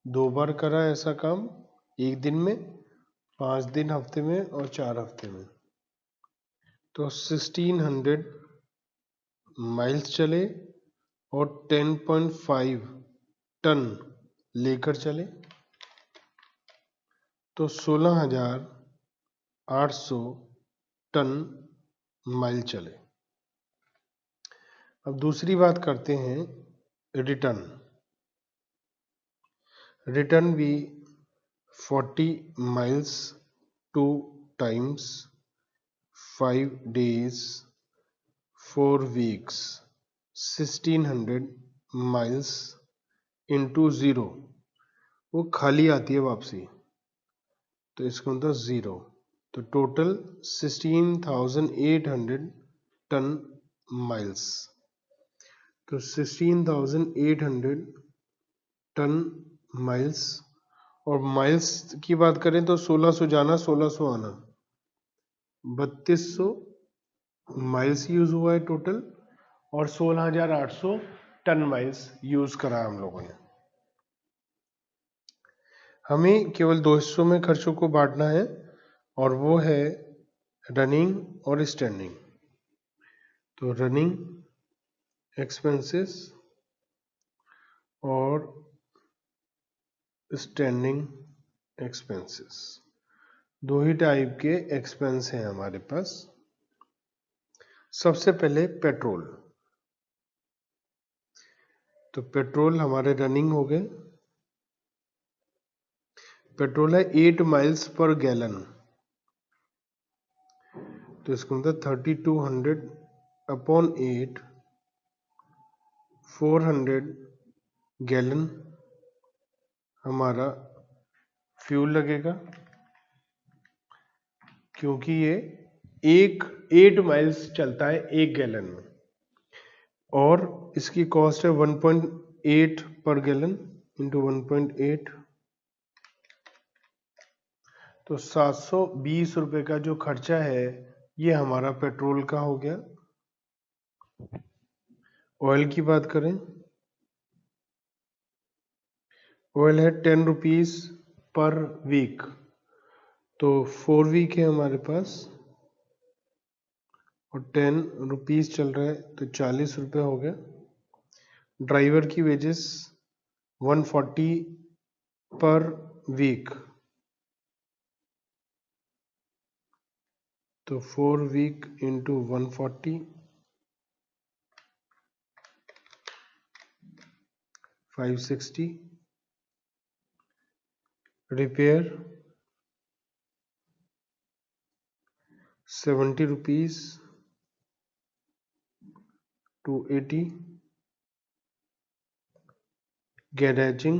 2 बार करा ऐसा काम, 1 दिन में, 5 दिन हफ्ते में और 4 हफ्ते में। तो 1600 माइल्स चले और 10.5 टन लेकर चले, तो 16,800 टन माइल चले। अब दूसरी बात करते हैं रिटर्न। रिटर्न भी 40 miles 2 times 5 days 4 weeks 1600 miles into 0, वो खाली आती है वापसी। तो इसका मतलब 0। तो टोटल 16,800 टन माइल्स। तो 16,800 टन माइल्स, और माइल्स की बात करें तो 1600 जाना 1600 आना, 3200 माइल्स यूज हुआ है टोटल, और 16,800 टन माइल्स यूज करा हम लोगों ने। हमें केवल दो हिस्सों में खर्चों को बांटना है, और वो है रनिंग और स्टैंडिंग। तो रनिंग एक्सपेंसेस और स्टैंडिंग एक्सपेंसेस, दो ही टाइप के एक्सपेंस हैं हमारे पास। सबसे पहले पेट्रोल। तो पेट्रोल हमारे रनिंग हो गए। पेट्रोल है 8 माइल्स पर गैलन, तो इसको मतलब 3200 अपॉन 8, 400 गैलन हमारा फ्यूल लगेगा, क्योंकि ये 8 माइल्स चलता है 1 गैलन में, और इसकी कॉस्ट है 1.8 पर गैलन इंटू 1.8, तो 720 रुपए का जो खर्चा है ये हमारा पेट्रोल का हो गया। ऑयल की बात करें, ऑयल है 10 रुपीज पर वीक, तो 4 वीक है हमारे पास, और 10 रुपीज चल रहा है तो 40 रुपये हो गया। ड्राइवर की वेजेस 140 पर वीक, तो 4 week into 140, 560। Repair 70 rupees, 280। Garaging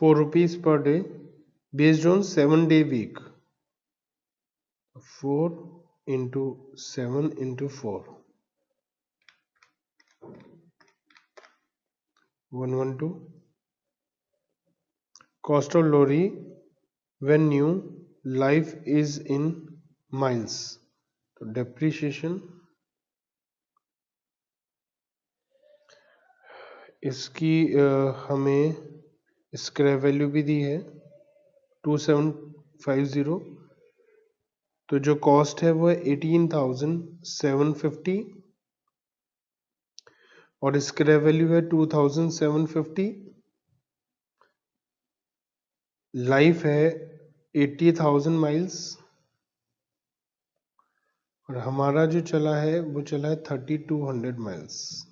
4 rupees per day based on 7-day week, 4 into 7 into 4, 112। Cost of lorry when new, life is in miles, तो depreciation इसकी हमें स्क्रैप वैल्यू भी दी है 2750, तो जो कॉस्ट है वो है 18,750, और स्क्रैप वैल्यू है 2,750। लाइफ है 80,000 माइल्स, और हमारा जो चला है वो चला है 3200 miles.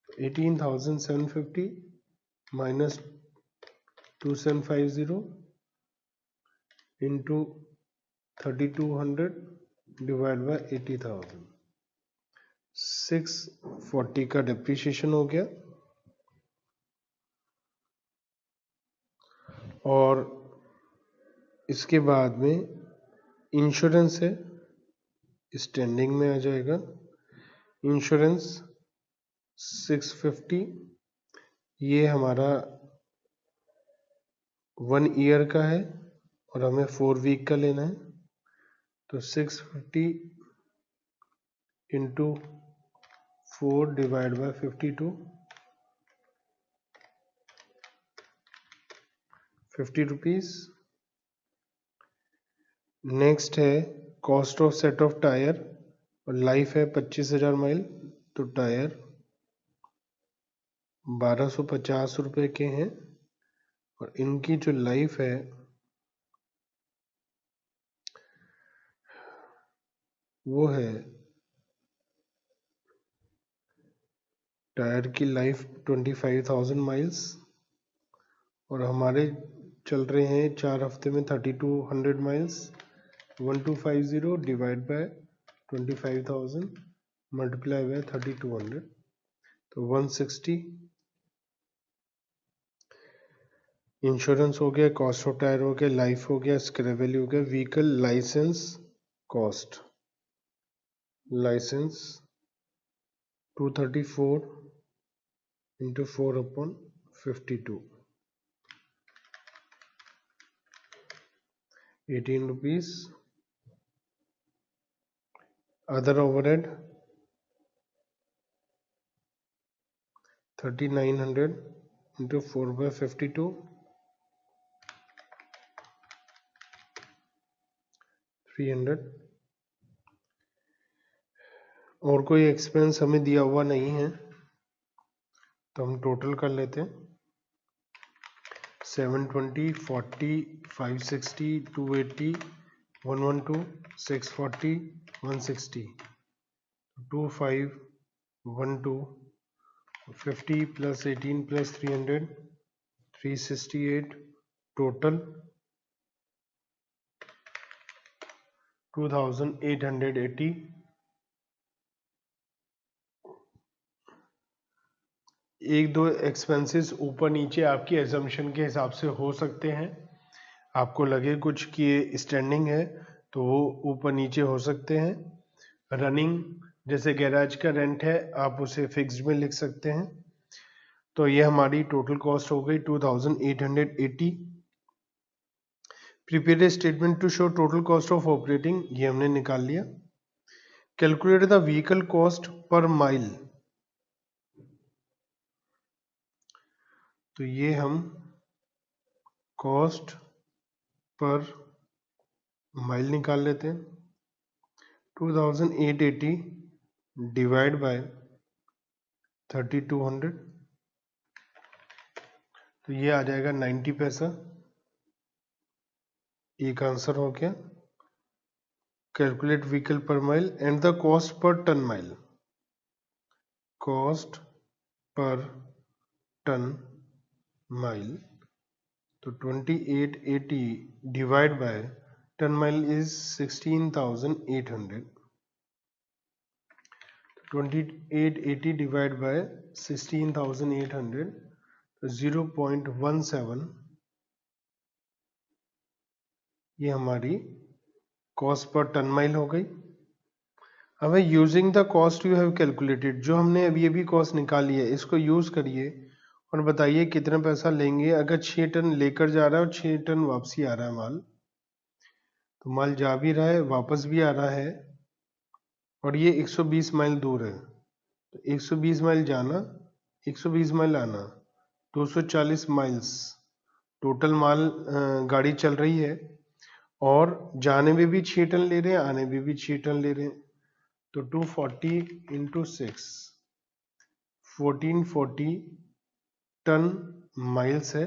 18,750 minus 2750 into 3200 divide by 80,000, 640 का डिप्रिसिएशन हो गया। और इसके बाद में इंश्योरेंस है, स्टैंडिंग में आ जाएगा। इंश्योरेंस 650, ये हमारा 1 ईयर का है और हमें 4 वीक का लेना है, तो 650 into 4 divide by 52, 50 rupees. Next है cost of set of tyre, और लाइफ है 25,000 माइल, तो टायर 1250 रुपए के हैं, और इनकी जो लाइफ है वो है, टायर की लाइफ 25,000 माइल्स, और हमारे चल रहे हैं 4 हफ्ते में 3200 miles. 1250 divide by 25,000 multiply by 3200, तो 160। इंश्योरेंस हो गया, कॉस्ट ऑफ टायर हो गया, लाइफ हो गया, स्क्रैप वैल्यू हो गया, vehicle licence cost, licence 234 into 4/52, 18 rupees. Other overhead 3900 into 4/52, 300। और कोई एक्सपेंस हमें दिया हुआ नहीं है तो हम टोटल कर लेते हैं। 720, 40, 560, 280, 112, 640, 160, 2512, 50 plus 18 plus 300, 368, total 2880। एक दो एक्सपेंसेस ऊपर नीचे आपकी एजम्पशन के हिसाब से हो सकते हैं। आपको लगे कुछ कि स्टैंडिंग है तो वो ऊपर नीचे हो सकते हैं। रनिंग जैसे गैराज का रेंट है आप उसे फिक्स्ड में लिख सकते हैं। तो ये हमारी टोटल कॉस्ट हो गई 2880। Prepare statement to show total cost of operating, ये हमने निकाल लिया। Calculate the vehicle cost per mile, तो ये हम कॉस्ट पर माइल निकाल लेते हैं। 2880 डिवाइड बाय 3200, तो ये आ जाएगा 90 पैसा। एक आंसर हो गया। Calculate vehicle per mile and the cost per ton mile, cost per ton mile, तो 2880 divide by ton mile is 16,800। 2880 divide by 16,800, 0.17, ये हमारी कॉस्ट पर टन माइल हो गई। अब using the cost you have calculated, जो हमने अभी अभी कॉस्ट निकाली है इसको यूज करिए और बताइए कितना पैसा लेंगे। अगर 6 टन लेकर जा रहा है और 6 टन वापसी आ रहा है माल, तो माल जा भी रहा है वापस भी आ रहा है और ये 120 माइल दूर है, तो 120 माइल जाना 120 माइल आना, 240 माइल्स टोटल माल गाड़ी चल रही है और जाने में भी 6 टन ले रहे हैं, आने में भी 6 टन ले रहे हैं। तो 240 इंटू 6, 1440 टन माइल्स है।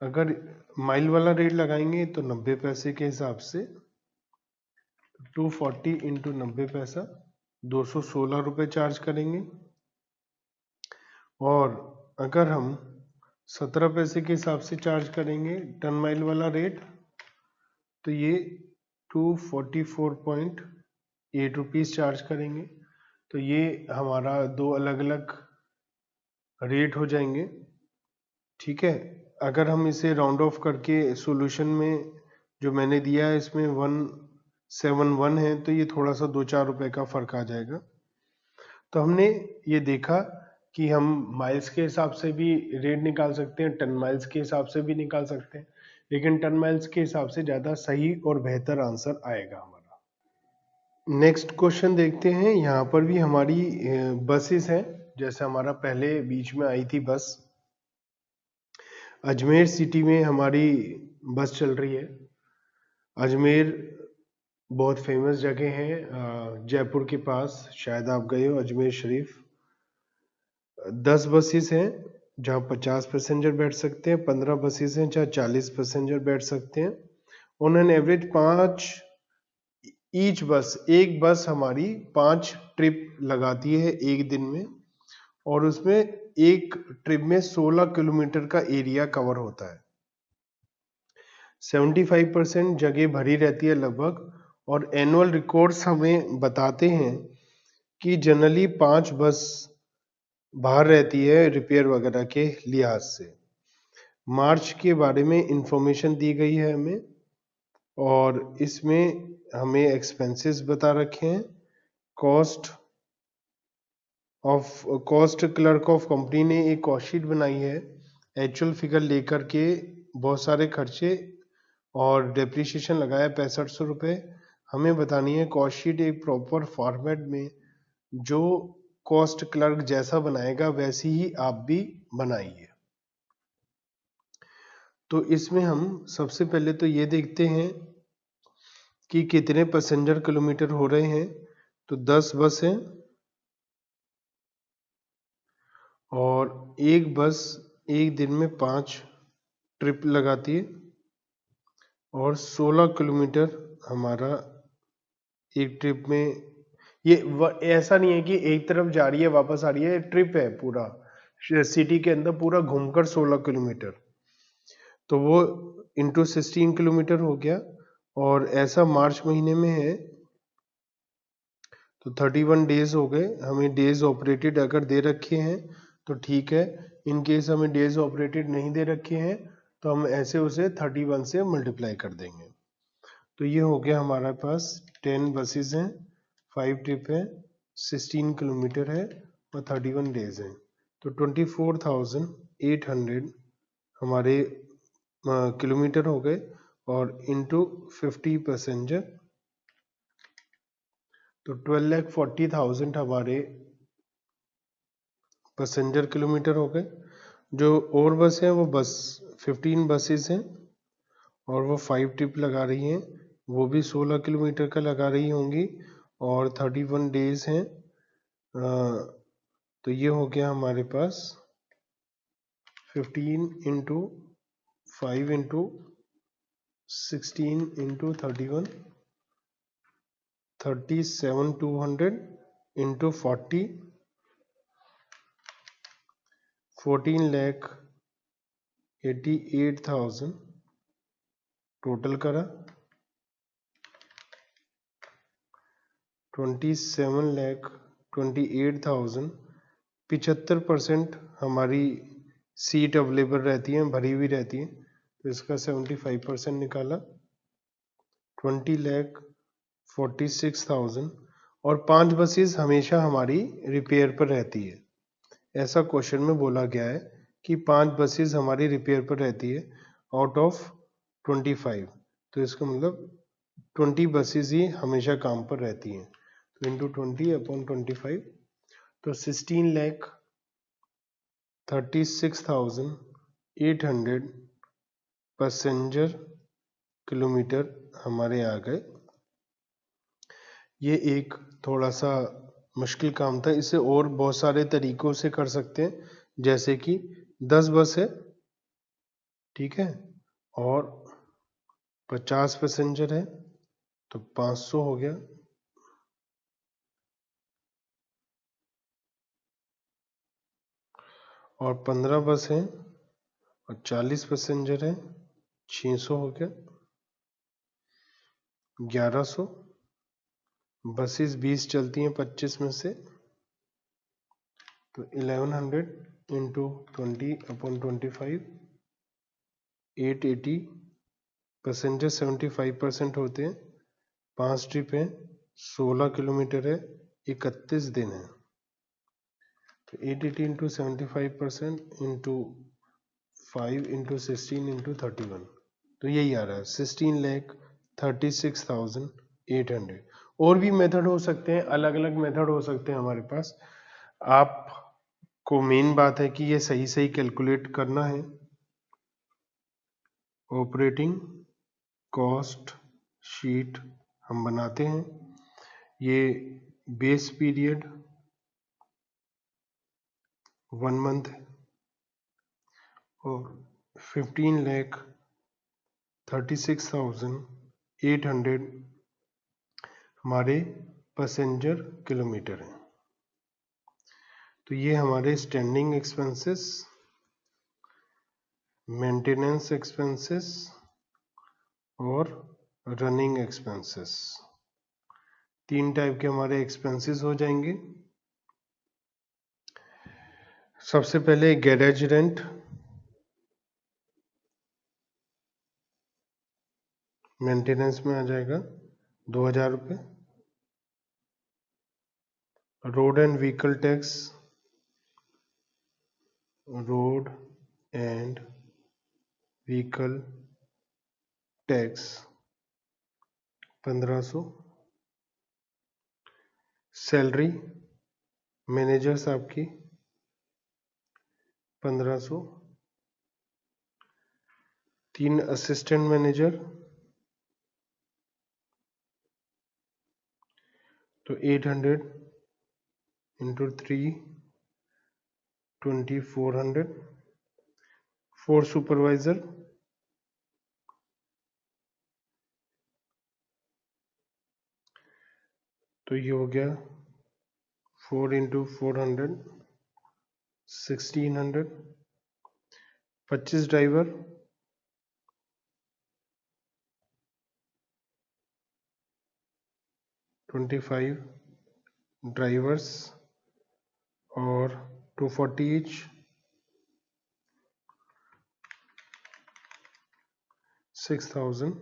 अगर माइल वाला रेट लगाएंगे तो 90 पैसे के हिसाब से 240 इंटू 90 पैसा 216 रुपये चार्ज करेंगे। और अगर हम 17 पैसे के हिसाब से चार्ज करेंगे टन माइल वाला रेट, तो ये 244.8 रुपीज़ चार्ज करेंगे। तो ये हमारा दो अलग अलग रेट हो जाएंगे। ठीक है, अगर हम इसे राउंड ऑफ करके सॉल्यूशन में जो मैंने दिया है इसमें 171 है, तो ये थोड़ा सा 2-4 रुपए का फर्क आ जाएगा। तो हमने ये देखा कि हम माइल्स के हिसाब से भी रेट निकाल सकते हैं, टन माइल्स के हिसाब से भी निकाल सकते हैं, लेकिन टन माइल्स के हिसाब से ज़्यादा सही और बेहतर आंसर आएगा हमारा। नेक्स्ट क्वेश्चन देखते हैं। यहाँ पर भी हमारी बसेस हैं, जैसे हमारा पहले बीच में आई थी बस। अजमेर सिटी में हमारी बस चल रही है। अजमेर बहुत फेमस जगह है, जयपुर के पास, शायद आप गए हो अजमेर शरीफ। 10 बसेस हैं जहाँ 50 पैसेंजर बैठ सकते हैं, 15 बसेस हैं जहाँ 40 पैसेंजर बैठ सकते हैं। ऑन एन एवरेज 5 ईच बस, एक बस हमारी 5 ट्रिप लगाती है एक दिन में, और उसमें एक ट्रिप में 16 किलोमीटर का एरिया कवर होता है। 75% जगह भरी रहती है लगभग, और एनुअल रिकॉर्ड्स हमें बताते हैं कि जनरली 5 बस बाहर रहती है रिपेयर वगैरह के लिहाज से। मार्च के बारे में इंफॉर्मेशन दी गई है हमें, और इसमें हमें एक्सपेंसेस बता रखे हैं। कॉस्ट क्लर्क ऑफ कंपनी ने एक कॉस्ट शीट बनाई है एक्चुअल फिगर लेकर के, बहुत सारे खर्चे और डेप्रिसिएशन लगाया 6500 रुपये। हमें बतानी है कॉस्ट शीट एक प्रॉपर फॉर्मेट में, जो कॉस्ट क्लर्क जैसा बनाएगा वैसी ही आप भी बनाइए। तो इसमें हम सबसे पहले तो ये देखते हैं कि कितने पैसेंजर किलोमीटर हो रहे हैं। तो 10 बस हैं और एक बस एक दिन में 5 ट्रिप लगाती है और 16 किलोमीटर हमारा एक ट्रिप में। ये ऐसा नहीं है कि एक तरफ जा रही है वापस आ रही है, ट्रिप है पूरा सिटी के अंदर पूरा घूमकर 16 किलोमीटर, तो वो इंटू 16 किलोमीटर हो गया। और ऐसा मार्च महीने में है तो 31 डेज हो गए। हमें डेज ऑपरेटेड अगर दे रखे हैं तो ठीक है, इन केस हमें डेज ऑपरेटेड नहीं दे रखे हैं तो हम ऐसे उसे 31 से मल्टीप्लाई कर देंगे। तो ये हो गया हमारे पास 10 बसेस हैं, 5 ट्रिप है, 16 किलोमीटर है और 31 डेज हैं। तो 24,800 हमारे किलोमीटर हो गए और इंटू 50 पैसेंजर, तो 12,40,000 हमारे पैसेंजर किलोमीटर हो गए। जो और बस है वो बस 15 बसेस हैं और वो 5 ट्रिप लगा रही हैं, वो भी 16 किलोमीटर का लगा रही होंगी और 31 डेज हैं। तो ये हो गया हमारे पास 15 into 5 into 16 into 31, 37,200 into 40, 14,88,000 total करा। 27,28,000, 75% हमारी सीट अवेलेबल रहती हैं, भरी हुई रहती हैं, तो इसका 75% निकाला। 20,46,000 और 5 बसेस हमेशा हमारी रिपेयर पर रहती है। ऐसा क्वेश्चन में बोला गया है कि 5 बसेस हमारी रिपेयर पर रहती है आउट ऑफ 25, तो इसका मतलब 20 बसेस ही हमेशा काम पर रहती हैं। तो इंटू 20/25, तो 16,36,800 पैसेंजर किलोमीटर हमारे आ गए। ये एक थोड़ा सा मुश्किल काम था, इसे और बहुत सारे तरीकों से कर सकते हैं, जैसे कि 10 बस है, ठीक है, और 50 पैसेंजर है तो 500 हो गया, और 15 बस हैं और 40 पैसेंजर हैं, 600 हो गया, 1100। बसेस 20 चलती हैं 25 में से, तो 1100 इंटू 20/25, 880। पैसेंजर 75% होते हैं, 5 ट्रिप हैं, 16 किलोमीटर है, 31 दिन है, तो 880 इंटू 75% इंटू 5 इंटू 16 इंटू 31, तो यही आ रहा है 16,36,800। और भी मेथड हो सकते हैं, अलग अलग मेथड हो सकते हैं हमारे पास। आपको मेन बात है कि ये सही सही कैलकुलेट करना है। ऑपरेटिंग कॉस्ट शीट हम बनाते हैं, ये बेस पीरियड 1 मंथ और 15,36,800 हमारे पैसेंजर किलोमीटर हैं। तो ये हमारे स्टैंडिंग एक्सपेंसेस, मेंटेनेंस एक्सपेंसेस और रनिंग एक्सपेंसेस, 3 टाइप के हमारे एक्सपेंसेस हो जाएंगे। सबसे पहले गैरेज रेंट, मेंटेनेंस में आ जाएगा 2000 रुपये। Road and vehicle tax, road and vehicle tax 1500। Salary manager साहब की 1500। 3 असिस्टेंट मैनेजर तो 800 इंटू 3 2400। 4 सुपरवाइजर तो ये हो गया 4 इंटू 400 1600। 25 ड्राइवर 25 ड्राइवर्स और 240 each. 6000।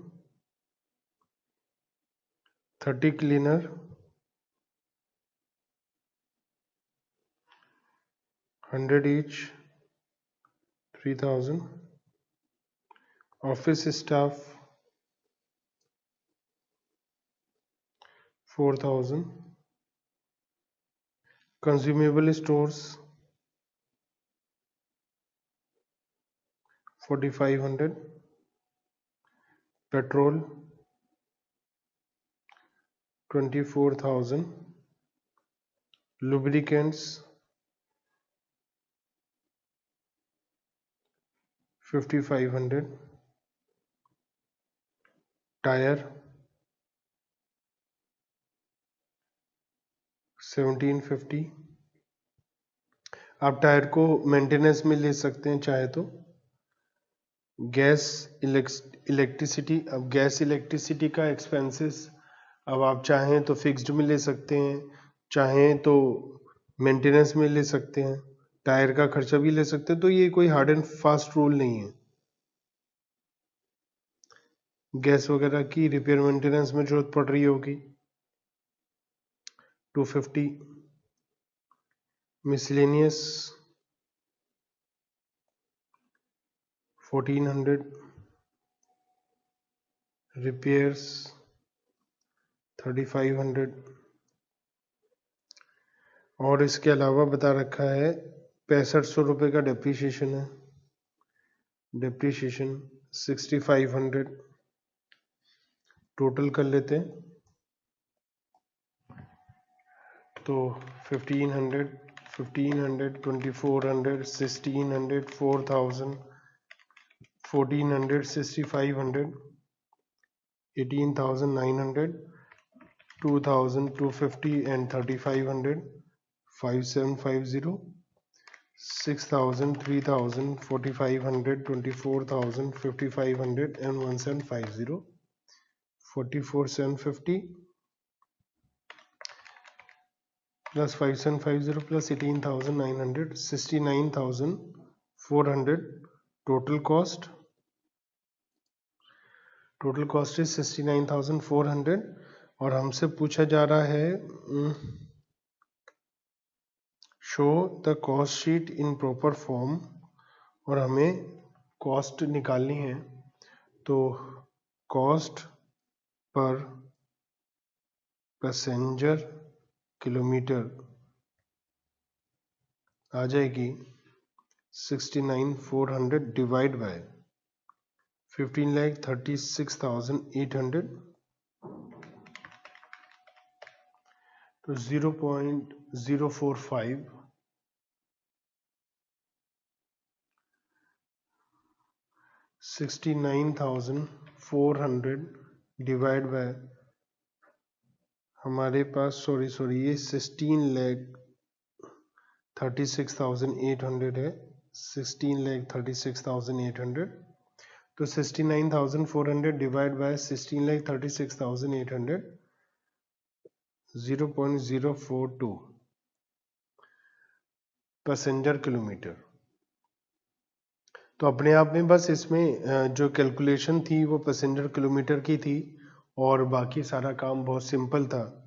30 cleaner 100 each 3000। Office staff 4000। Consumable stores 4500। Petrol 24,000। lubricants 5500। Tyre 1750। आप टायर को मेंटेनेंस में ले सकते हैं चाहे तो। गैस इलेक्ट्रिसिटी, अब गैस इलेक्ट्रिसिटी का एक्सपेंसेस अब आप चाहें तो फिक्स्ड में ले सकते हैं, चाहें तो मेंटेनेंस में ले सकते हैं, टायर का खर्चा भी ले सकते हैं। तो ये कोई हार्ड एंड फास्ट रूल नहीं है। गैस वगैरह की रिपेयर मेंटेनेंस में जरूरत पड़ रही होगी 250। मिसलेनियस 1400। रिपेयर्स 3500। और इसके अलावा बता रखा है 6500 रुपये का डेप्रीशिएशन है। डेप्रीशिएशन 6500। टोटल कर लेते हैं तो 1500 2400 1600 4000 1400 6500 18900 2250 and 3500 5750 6000 3000 4500 24,000 5500 and 1750 44750 plus 5750 plus 18,900 69,400 total cost is 69,400। और हमसे पूछा जा रहा है show the cost sheet in proper form, और हमें कॉस्ट निकालनी है। तो कॉस्ट पर पैसेंजर किलोमीटर आ जाएगी 69,400 डिवाइड बाय 15,36,800। तो 0.045 69,400 डिवाइड बाय हमारे पास सॉरी ये 16,36,800 है। 16,36,800 तो 69,400 डिवाइड बाय 16,36,800 0.042 पैसेंजर किलोमीटर। तो अपने आप में बस इसमें जो कैलकुलेशन थी वो पैसेंजर किलोमीटर की थी और बाकी सारा काम बहुत सिंपल था।